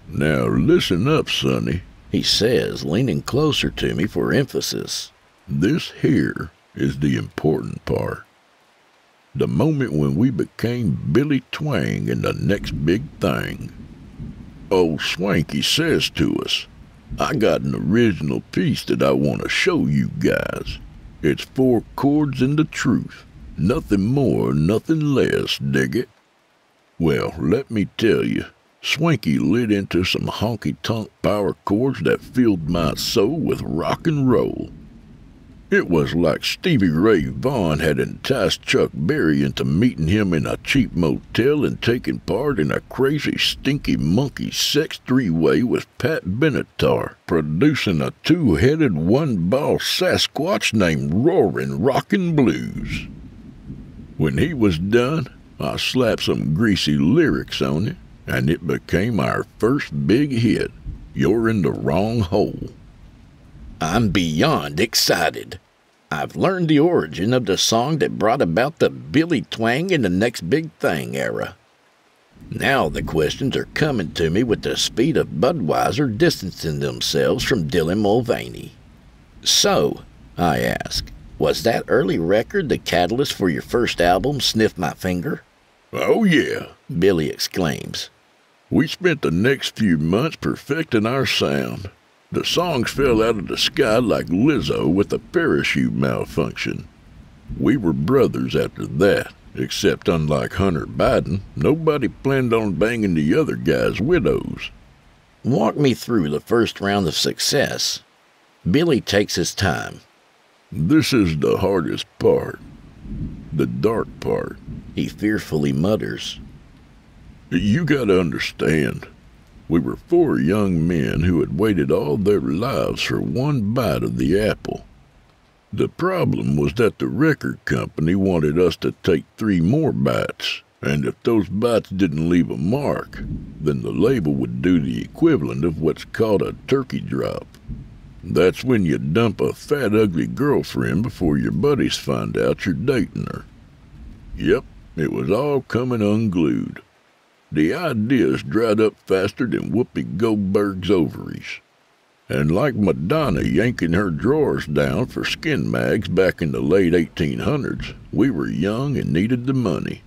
A: Now listen up, Sonny,
C: he says, leaning closer to me for emphasis.
A: This here is the important part. The moment when we became Billy Twang and the next big thing. Old Swanky says to us, I got an original piece that I want to show you guys. It's 4 chords and the truth. Nothing more, nothing less, dig it? Well, let me tell you, Swanky lit into some honky-tonk power chords that filled my soul with rock and roll. It was like Stevie Ray Vaughan had enticed Chuck Berry into meeting him in a cheap motel and taking part in a crazy, stinky monkey sex three-way with Pat Benatar, producing a 2-headed, one-ball Sasquatch named Roaring Rockin' Blues. When he was done, I slapped some greasy lyrics on it, and it became our first big hit, You're in the Wrong Hole.
C: I'm beyond excited. I've learned the origin of the song that brought about the Billy Twang and the next big thing era. Now the questions are coming to me with the speed of Budweiser distancing themselves from Dylan Mulvaney. So, I ask, was that early record the catalyst for your first album, Sniff My Finger?
A: Oh yeah,
C: Billy exclaims.
A: We spent the next few months perfecting our sound. The songs fell out of the sky like Lizzo with a parachute malfunction. We were brothers after that, except unlike Hunter Biden, nobody planned on banging the other guy's widows.
C: Walk me through the first round of success. Billy takes his time.
A: This is the hardest part. The dark part.
C: He fearfully mutters.
A: You gotta understand. We were 4 young men who had waited all their lives for one bite of the apple. The problem was that the record company wanted us to take 3 more bites, and if those bites didn't leave a mark, then the label would do the equivalent of what's called a turkey drop. That's when you dump a fat, ugly girlfriend before your buddies find out you're dating her. Yep, it was all coming unglued. The ideas dried up faster than Whoopi Goldberg's ovaries. And like Madonna yanking her drawers down for skin mags back in the late 1800s, we were young and needed the money.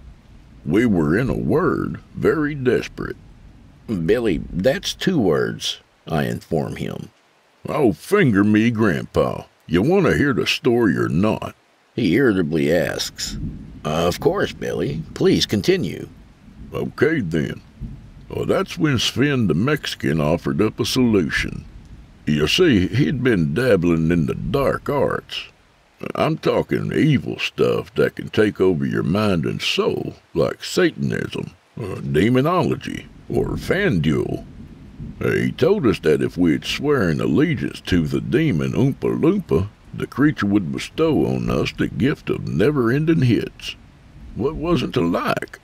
A: We were, in a word, very desperate.
C: Billy, that's 2 words, I inform him.
A: Oh, finger me, Grandpa. You want to hear the story or not?
C: He irritably asks. Of course, Billy. Please continue.
A: Okay, then. Well, that's when Sven the Mexican offered up a solution. You see, he'd been dabbling in the dark arts. I'm talking evil stuff that can take over your mind and soul, like Satanism, or demonology, or FanDuel. He told us that if we'd swear an allegiance to the demon Oompa Loompa, the creature would bestow on us the gift of never-ending hits. What wasn't to like?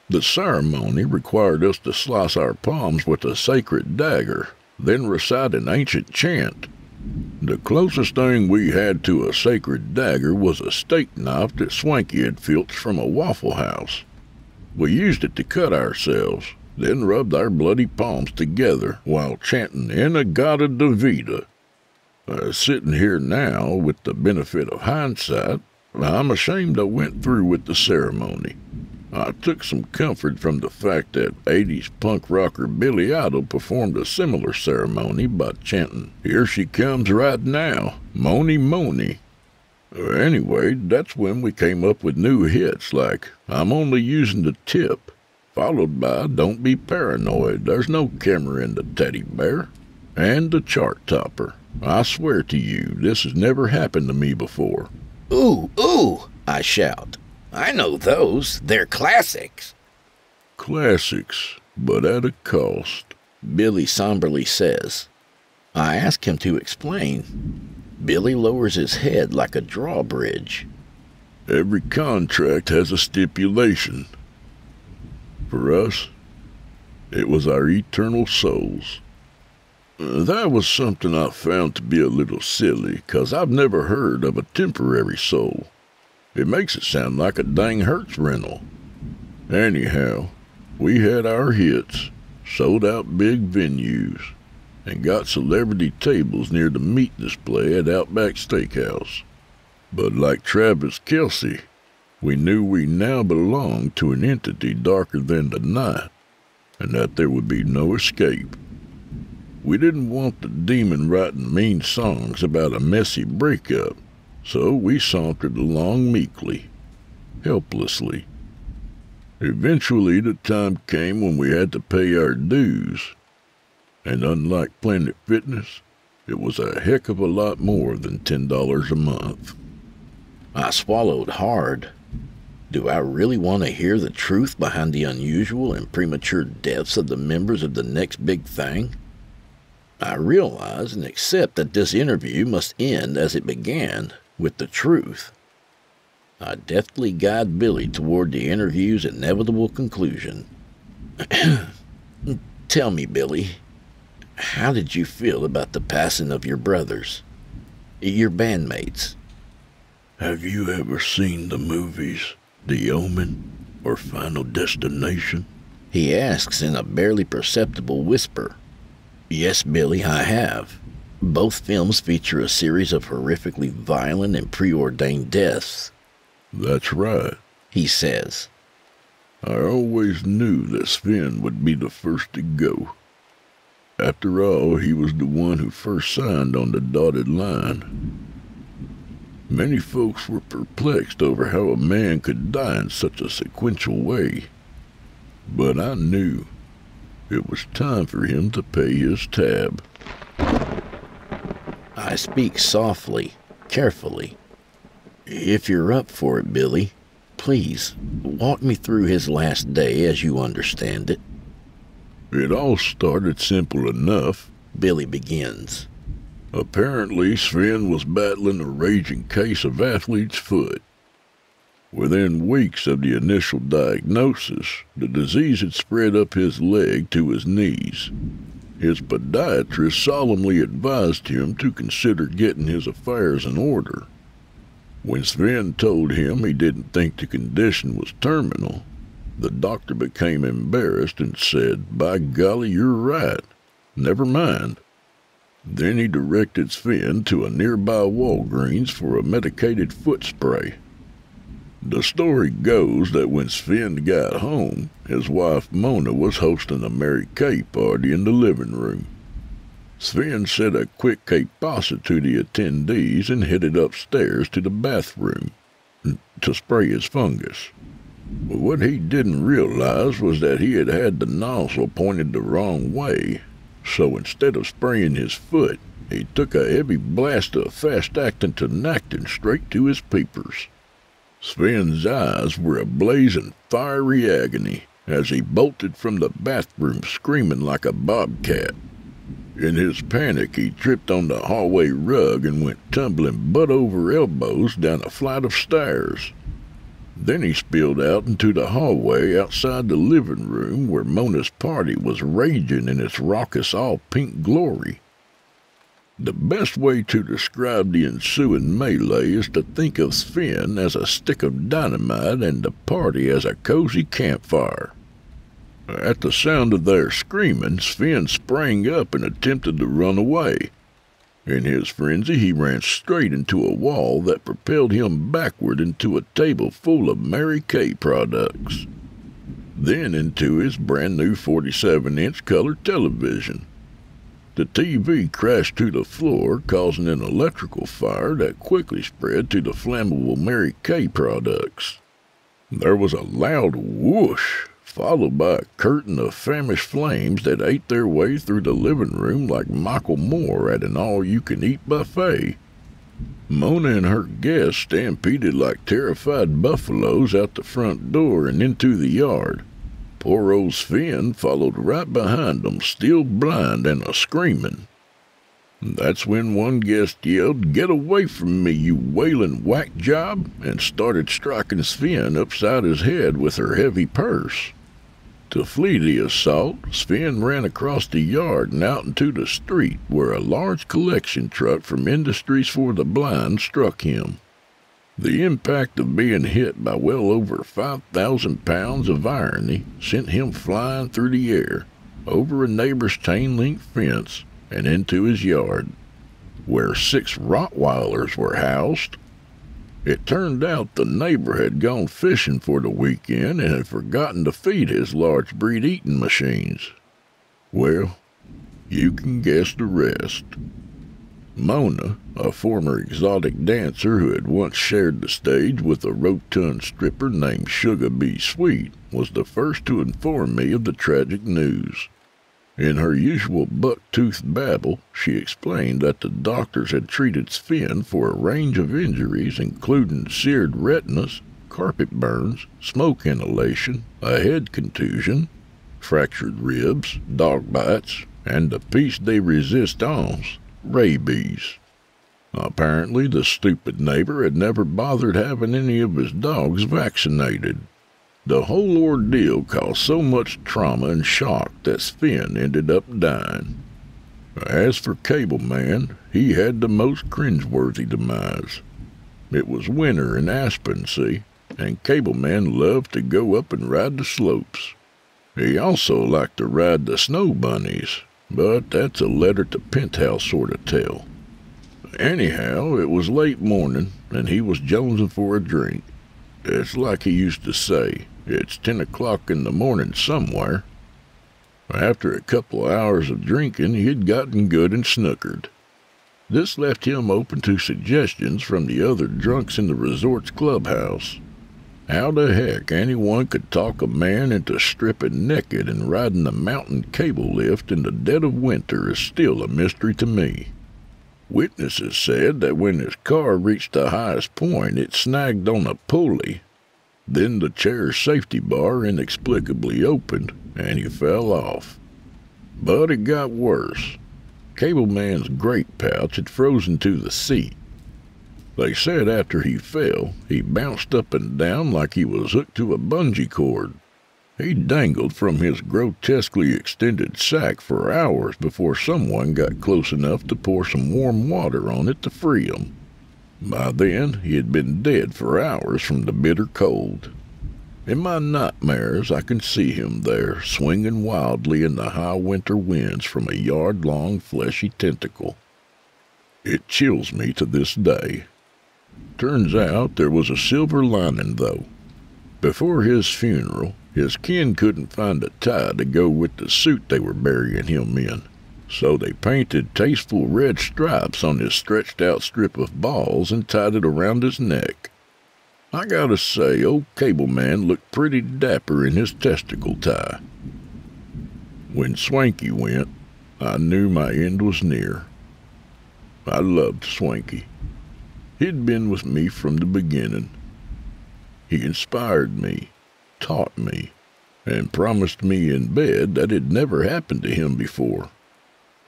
A: The ceremony required us to slice our palms with a sacred dagger, then recite an ancient chant. The closest thing we had to a sacred dagger was a steak knife that Swanky had filched from a Waffle House. We used it to cut ourselves, then rubbed our bloody palms together while chanting Inagata Davida. Sitting here now, with the benefit of hindsight, I'm ashamed I went through with the ceremony. I took some comfort from the fact that 80s punk rocker Billy Idol performed a similar ceremony by chanting, "Here she comes right now, Moni Moni." Anyway, that's when we came up with new hits like "I'm Only Using the Tip," followed by "Don't Be Paranoid, There's No Camera in the Teddy Bear," and the chart topper, "I Swear to You, This Has Never Happened to Me Before."
C: Ooh, ooh, I shout. I know those. They're classics.
A: Classics, but at a cost,
C: Billy somberly says. I ask him to explain. Billy lowers his head like a drawbridge.
A: Every contract has a stipulation. For us, it was our eternal souls. That was something I found to be a little silly, 'cause I've never heard of a temporary soul. It makes it sound like a dang Hertz rental. Anyhow, we had our hits, sold out big venues, and got celebrity tables near the meat display at Outback Steakhouse. But like Travis Kelce, we knew we now belonged to an entity darker than the night, and that there would be no escape. We didn't want the demon writing mean songs about a messy breakup, so we sauntered along meekly, helplessly. Eventually the time came when we had to pay our dues, and unlike Planet Fitness, it was a heck of a lot more than $10 a month.
C: I swallowed hard. Do I really want to hear the truth behind the unusual and premature deaths of the members of the next big thing? I realize and accept that this interview must end as it began, with the truth. I deftly guide Billy toward the interview's inevitable conclusion. Tell me, Billy, how did you feel about the passing of your brothers, your bandmates?
A: Have you ever seen the movies The Omen or Final Destination?
C: He asks in a barely perceptible whisper. Yes, Billy, I have. Both films feature a series of horrifically violent and preordained deaths.
A: That's right,
C: he says.
A: I always knew that Sven would be the first to go. After all, he was the one who first signed on the dotted line. Many folks were perplexed over how a man could die in such a sequential way. But I knew it was time for him to pay his tab.
C: I speak softly, carefully. If you're up for it, Billy, please walk me through his last day as you understand it.
A: It all started simple enough,
C: Billy begins.
A: Apparently, Sven was battling a raging case of athlete's foot. Within weeks of the initial diagnosis, the disease had spread up his leg to his knees. His podiatrist solemnly advised him to consider getting his affairs in order. When Sven told him he didn't think the condition was terminal, the doctor became embarrassed and said, "By golly, you're right. Never mind." Then he directed Sven to a nearby Walgreens for a medicated foot spray. The story goes that when Sven got home, his wife Mona was hosting a Mary Kay party in the living room. Sven said a quick creepypasta to the attendees and headed upstairs to the bathroom to spray his fungus. But what he didn't realize was that he had had the nozzle pointed the wrong way, so instead of spraying his foot, he took a heavy blast of fast-acting tinactin straight to his peepers. Sven's eyes were ablaze in fiery agony as he bolted from the bathroom screaming like a bobcat. In his panic, he tripped on the hallway rug and went tumbling butt over elbows down a flight of stairs. Then he spilled out into the hallway outside the living room where Mona's party was raging in its raucous all-pink glory. The best way to describe the ensuing melee is to think of Sven as a stick of dynamite and the party as a cozy campfire. At the sound of their screaming, Sven sprang up and attempted to run away. In his frenzy, he ran straight into a wall that propelled him backward into a table full of Mary Kay products. Then into his brand new 47-inch color television. The TV crashed to the floor, causing an electrical fire that quickly spread to the flammable Mary Kay products. There was a loud whoosh, followed by a curtain of famished flames that ate their way through the living room like Michael Moore at an all-you-can-eat buffet. Mona and her guests stampeded like terrified buffaloes out the front door and into the yard. Poor old Sven followed right behind them, still blind and a-screaming. That's when one guest yelled, "Get away from me, you wailing whack job," and started striking Sven upside his head with her heavy purse. To flee the assault, Sven ran across the yard and out into the street, where a large collection truck from Industries for the Blind struck him. The impact of being hit by well over 5,000 pounds of irony sent him flying through the air, over a neighbor's chain-link fence, and into his yard, where 6 Rottweilers were housed. It turned out the neighbor had gone fishing for the weekend and had forgotten to feed his large breed eating machines. Well, you can guess the rest. Mona, a former exotic dancer who had once shared the stage with a rotund stripper named Sugar Bee Sweet, was the first to inform me of the tragic news. In her usual buck-toothed babble, she explained that the doctors had treated Sven for a range of injuries including seared retinas, carpet burns, smoke inhalation, a head contusion, fractured ribs, dog bites, and the piece de resistance, rabies. Apparently, the stupid neighbor had never bothered having any of his dogs vaccinated. The whole ordeal caused so much trauma and shock that Sven ended up dying. As for Cable Man, he had the most cringeworthy demise. It was winter in Aspen, see, and Cable Man loved to go up and ride the slopes. He also liked to ride the snow bunnies, but that's a letter to penthouse sort of tale. Anyhow, it was late morning, and he was jonesing for a drink. It's like he used to say, it's 10 o'clock in the morning somewhere. After a couple of hours of drinking, he had gotten good and snookered. This left him open to suggestions from the other drunks in the resort's clubhouse. How the heck anyone could talk a man into stripping naked and riding a mountain cable lift in the dead of winter is still a mystery to me. Witnesses said that when his car reached the highest point, it snagged on a pulley. Then the chair's safety bar inexplicably opened, and he fell off. But it got worse. Cable Man's grate pouch had frozen to the seat. They said after he fell, he bounced up and down like he was hooked to a bungee cord. He dangled from his grotesquely extended sack for hours before someone got close enough to pour some warm water on it to free him. By then, he had been dead for hours from the bitter cold. In my nightmares, I can see him there, swinging wildly in the high winter winds from a yard-long fleshy tentacle. It chills me to this day. Turns out there was a silver lining, though. Before his funeral, his kin couldn't find a tie to go with the suit they were burying him in, so they painted tasteful red stripes on his stretched-out strip of balls and tied it around his neck. I gotta say, old Cable Man looked pretty dapper in his testicle tie. When Swanky went, I knew my end was near. I loved Swanky. He'd been with me from the beginning. He inspired me, taught me, and promised me in bed that it never happened to him before.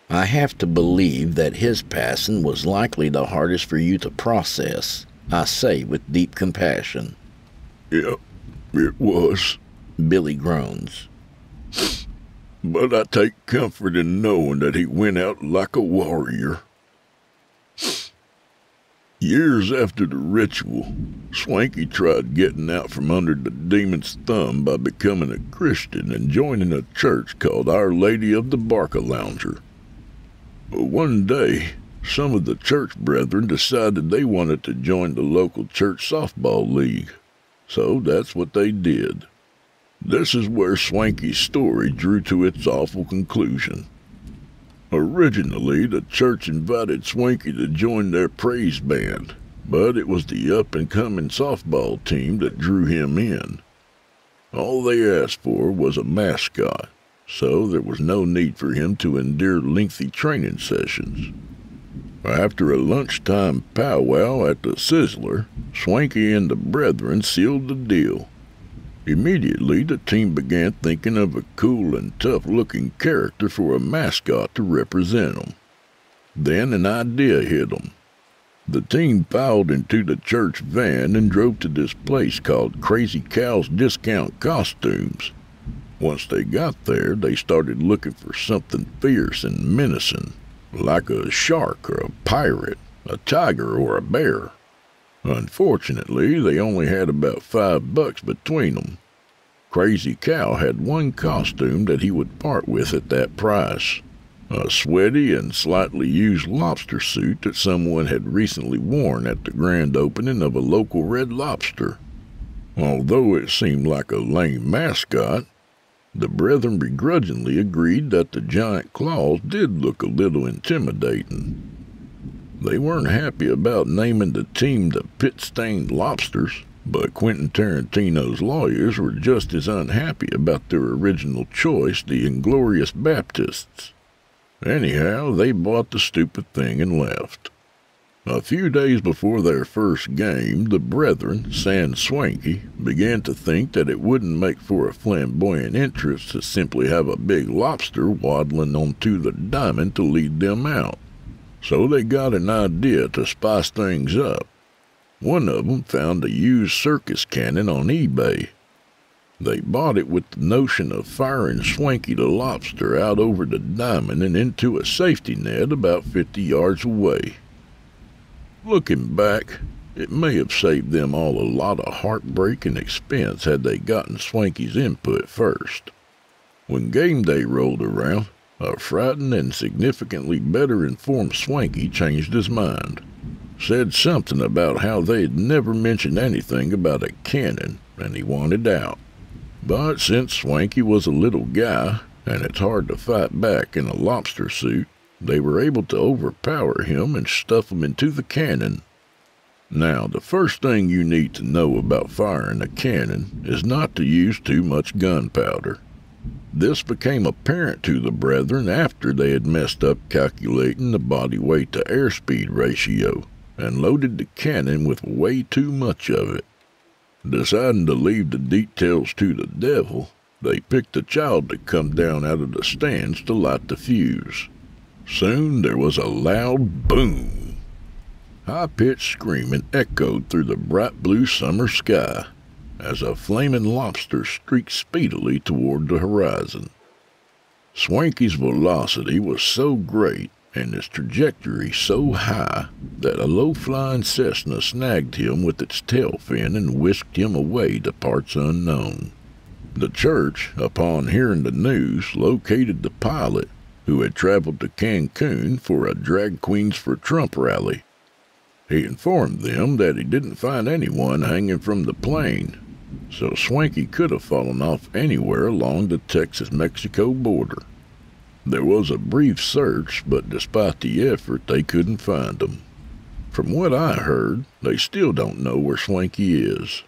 C: I have to believe that his passing was likely the hardest for you to process, I say with deep compassion.
A: Yeah, it was.
C: Billy groans.
A: But I take comfort in knowing that he went out like a warrior. Years after the ritual, Swanky tried getting out from under the demon's thumb by becoming a Christian and joining a church called Our Lady of the Barca Lounger. But one day, some of the church brethren decided they wanted to join the local church softball league. So that's what they did. This is where Swanky's story drew to its awful conclusion. Originally, the church invited Swanky to join their praise band, but it was the up-and-coming softball team that drew him in. All they asked for was a mascot, so there was no need for him to endure lengthy training sessions. After a lunchtime powwow at the Sizzler, Swanky and the brethren sealed the deal. Immediately, the team began thinking of a cool and tough-looking character for a mascot to represent them. Then an idea hit them. The team filed into the church van and drove to this place called Crazy Cow's Discount Costumes. Once they got there, they started looking for something fierce and menacing, like a shark or a pirate, a tiger or a bear. Unfortunately, they only had about $5 between them. Crazy Cow had one costume that he would part with at that price. A sweaty and slightly used lobster suit that someone had recently worn at the grand opening of a local Red Lobster. Although it seemed like a lame mascot, the brethren begrudgingly agreed that the giant claws did look a little intimidating. They weren't happy about naming the team the Pit-Stained Lobsters, but Quentin Tarantino's lawyers were just as unhappy about their original choice, the Inglorious Baptists. Anyhow, they bought the stupid thing and left. A few days before their first game, the brethren, sans Swanky, began to think that it wouldn't make for a flamboyant entrance to simply have a big lobster waddling onto the diamond to lead them out. So they got an idea to spice things up. One of them found a used circus cannon on eBay. They bought it with the notion of firing Swanky the lobster out over the diamond and into a safety net about 50 yards away. Looking back, it may have saved them all a lot of heartbreak and expense had they gotten Swanky's input first. When game day rolled around, a frightened and significantly better informed Swanky changed his mind. Said something about how they had never mentioned anything about a cannon, and he wanted out. But since Swanky was a little guy, and it's hard to fight back in a lobster suit, they were able to overpower him and stuff him into the cannon. Now, the first thing you need to know about firing a cannon is not to use too much gunpowder. This became apparent to the brethren after they had messed up calculating the body weight to airspeed ratio and loaded the cannon with way too much of it. Deciding to leave the details to the devil, they picked a child to come down out of the stands to light the fuse. Soon there was a loud boom. High-pitched screaming echoed through the bright blue summer sky as a flaming lobster streaked speedily toward the horizon. Swanky's velocity was so great and his trajectory so high that a low-flying Cessna snagged him with its tail fin and whisked him away to parts unknown. The church, upon hearing the news, located the pilot, who had traveled to Cancun for a Drag Queens for Trump rally. He informed them that he didn't find anyone hanging from the plane, so Swanky could have fallen off anywhere along the Texas-Mexico border. There was a brief search, but despite the effort, they couldn't find him. From what I heard, they still don't know where Swanky is.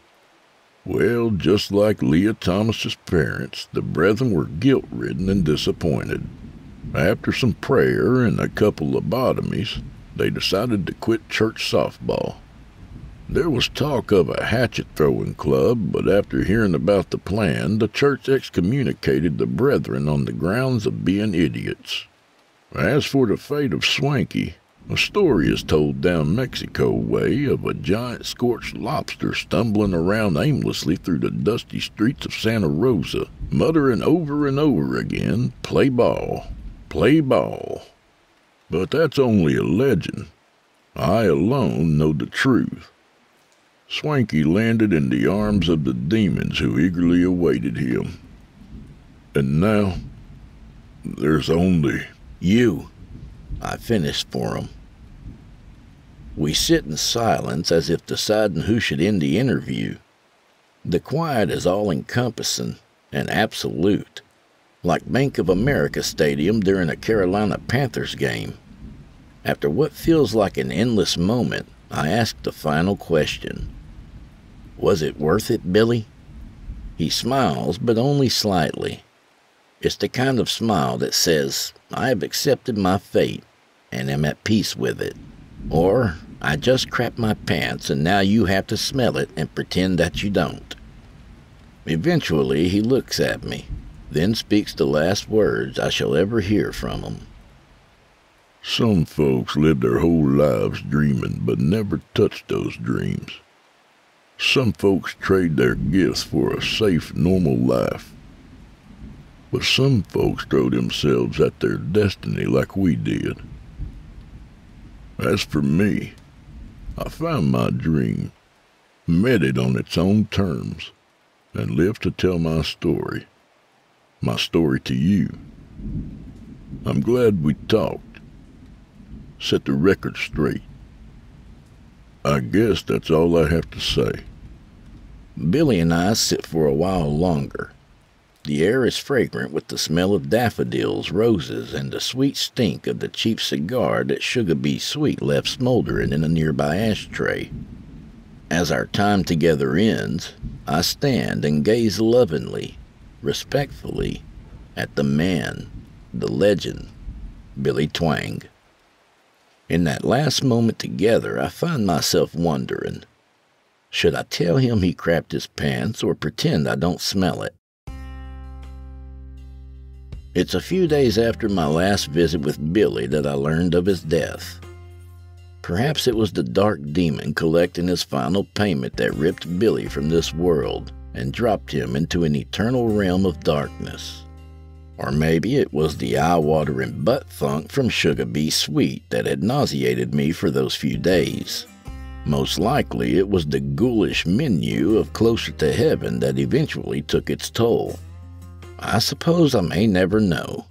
A: Well, just like Leah Thomas's parents, the brethren were guilt-ridden and disappointed. After some prayer and a couple lobotomies, they decided to quit church softball. There was talk of a hatchet-throwing club, but after hearing about the plan, the church excommunicated the brethren on the grounds of being idiots. As for the fate of Swanky, a story is told down Mexico way of a giant scorched lobster stumbling around aimlessly through the dusty streets of Santa Rosa, muttering over and over again, "Play ball, play ball." But that's only a legend. I alone know the truth. Swanky landed in the arms of the demons who eagerly awaited him. And now, there's only
C: you. I finished for him. We sit in silence as if deciding who should end the interview. The quiet is all-encompassing and absolute, like Bank of America Stadium during a Carolina Panthers game. After what feels like an endless moment, I ask the final question. Was it worth it, Billy? He smiles, but only slightly. It's the kind of smile that says, I have accepted my fate and am at peace with it. Or, I just crapped my pants and now you have to smell it and pretend that you don't. Eventually, he looks at me, then speaks the last words I shall ever hear from him.
A: Some folks live their whole lives dreaming but never touch those dreams. Some folks trade their gifts for a safe, normal life. But some folks throw themselves at their destiny like we did. As for me, I found my dream, met it on its own terms, and lived to tell my story to you. I'm glad we talked. Set the record straight. I guess that's all I have to say.
C: Billy and I sit for a while longer. The air is fragrant with the smell of daffodils, roses, and the sweet stink of the cheap cigar that Sugar Bee Sweet left smoldering in a nearby ashtray. As our time together ends, I stand and gaze lovingly, respectfully, at the man, the legend, Billy Twang. In that last moment together, I find myself wondering, should I tell him he crapped his pants or pretend I don't smell it? It's a few days after my last visit with Billy that I learned of his death. Perhaps it was the dark demon collecting his final payment that ripped Billy from this world and dropped him into an eternal realm of darkness. Or maybe it was the eye-watering butt thunk from Sugar Bee Sweet that had nauseated me for those few days. Most likely it was the ghoulish menu of Closer to Heaven that eventually took its toll. I suppose I may never know.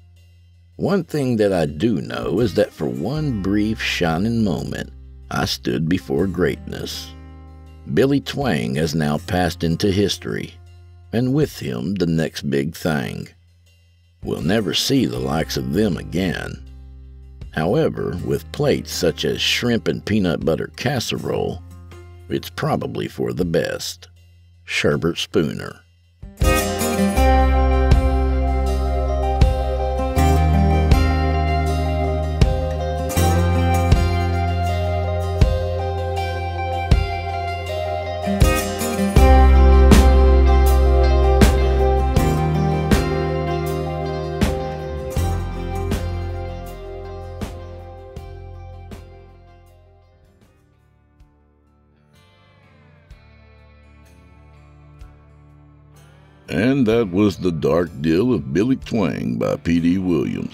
C: One thing that I do know is that for one brief shining moment, I stood before greatness. Billy Twang has now passed into history, and with him the next big thing. We'll never see the likes of them again. However, with plates such as shrimp and peanut butter casserole, it's probably for the best. Sherbert Spooner.
A: And that was The Dark Deal of Billy Twang by P.D. Williams.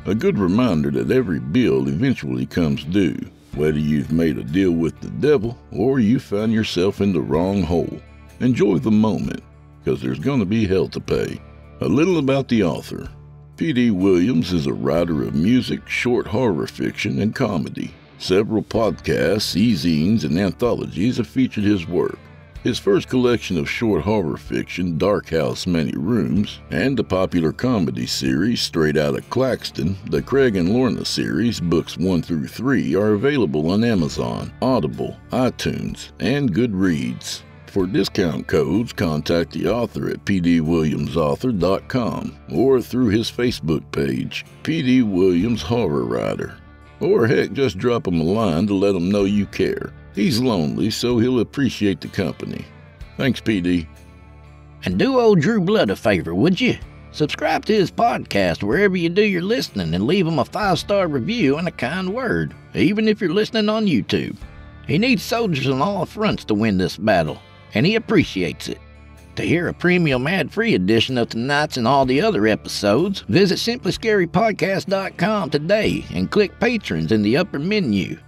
A: A good reminder that every bill eventually comes due, whether you've made a deal with the devil or you found yourself in the wrong hole. Enjoy the moment, because there's going to be hell to pay. A little about the author. P.D. Williams is a writer of music, short horror fiction, and comedy. Several podcasts, e-zines, and anthologies have featured his work. His first collection of short horror fiction, Dark House Many Rooms, and the popular comedy series Straight Outta Claxton, the Craig and Lorna series, books 1 through 3, are available on Amazon, Audible, iTunes, and Goodreads. For discount codes, contact the author at pdwilliamsauthor.com or through his Facebook page, PD Williams Horror Writer. Or heck, just drop him a line to let him know you care. He's lonely, so he'll appreciate the company. Thanks, PD.
C: And do old Drew Blood a favor, would you? Subscribe to his podcast wherever you do your listening and leave him a 5-star review and a kind word, even if you're listening on YouTube. He needs soldiers on all fronts to win this battle, and he appreciates it. To hear a premium ad-free edition of tonight's and all the other episodes, visit simplyscarypodcast.com today and click Patrons in the upper menu.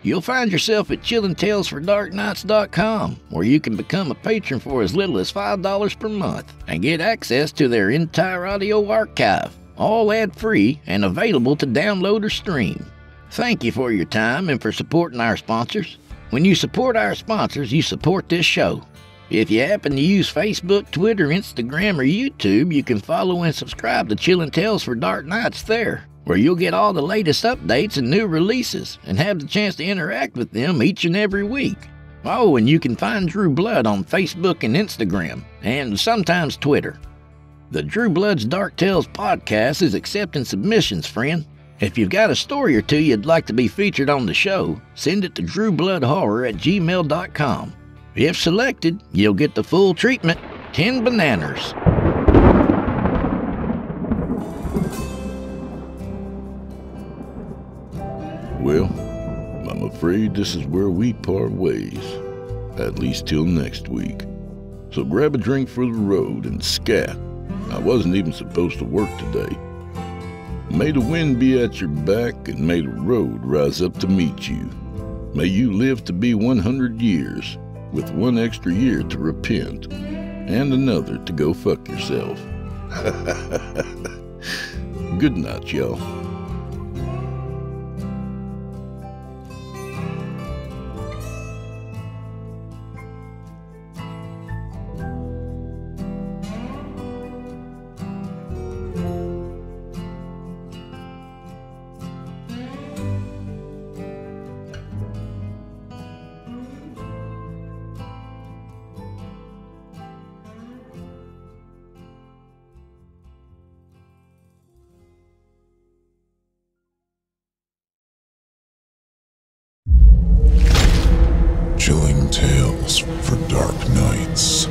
C: You'll find yourself at chillingtalesfordarknights.com, where you can become a patron for as little as $5 per month and get access to their entire audio archive, all ad-free and available to download or stream. Thank you for your time and for supporting our sponsors. When you support our sponsors, you support this show. If you happen to use Facebook, Twitter, Instagram, or YouTube, you can follow and subscribe to Chillin' Tales for Dark Nights there, where you'll get all the latest updates and new releases and have the chance to interact with them each and every week. Oh, and you can find Drew Blood on Facebook and Instagram, and sometimes Twitter. The Drew Blood's Dark Tales podcast is accepting submissions, friend. If you've got a story or two you'd like to be featured on the show, send it to drewbloodhorror@gmail.com. If selected, you'll get the full treatment, 10 bananas.
A: Well, I'm afraid this is where we part ways, at least till next week. So grab a drink for the road and scat. I wasn't even supposed to work today. May the wind be at your back and may the road rise up to meet you. May you live to be 100 years, with one extra year to repent, and another to go fuck yourself. Good night, y'all.
E: Chilling Tales for Dark Nights.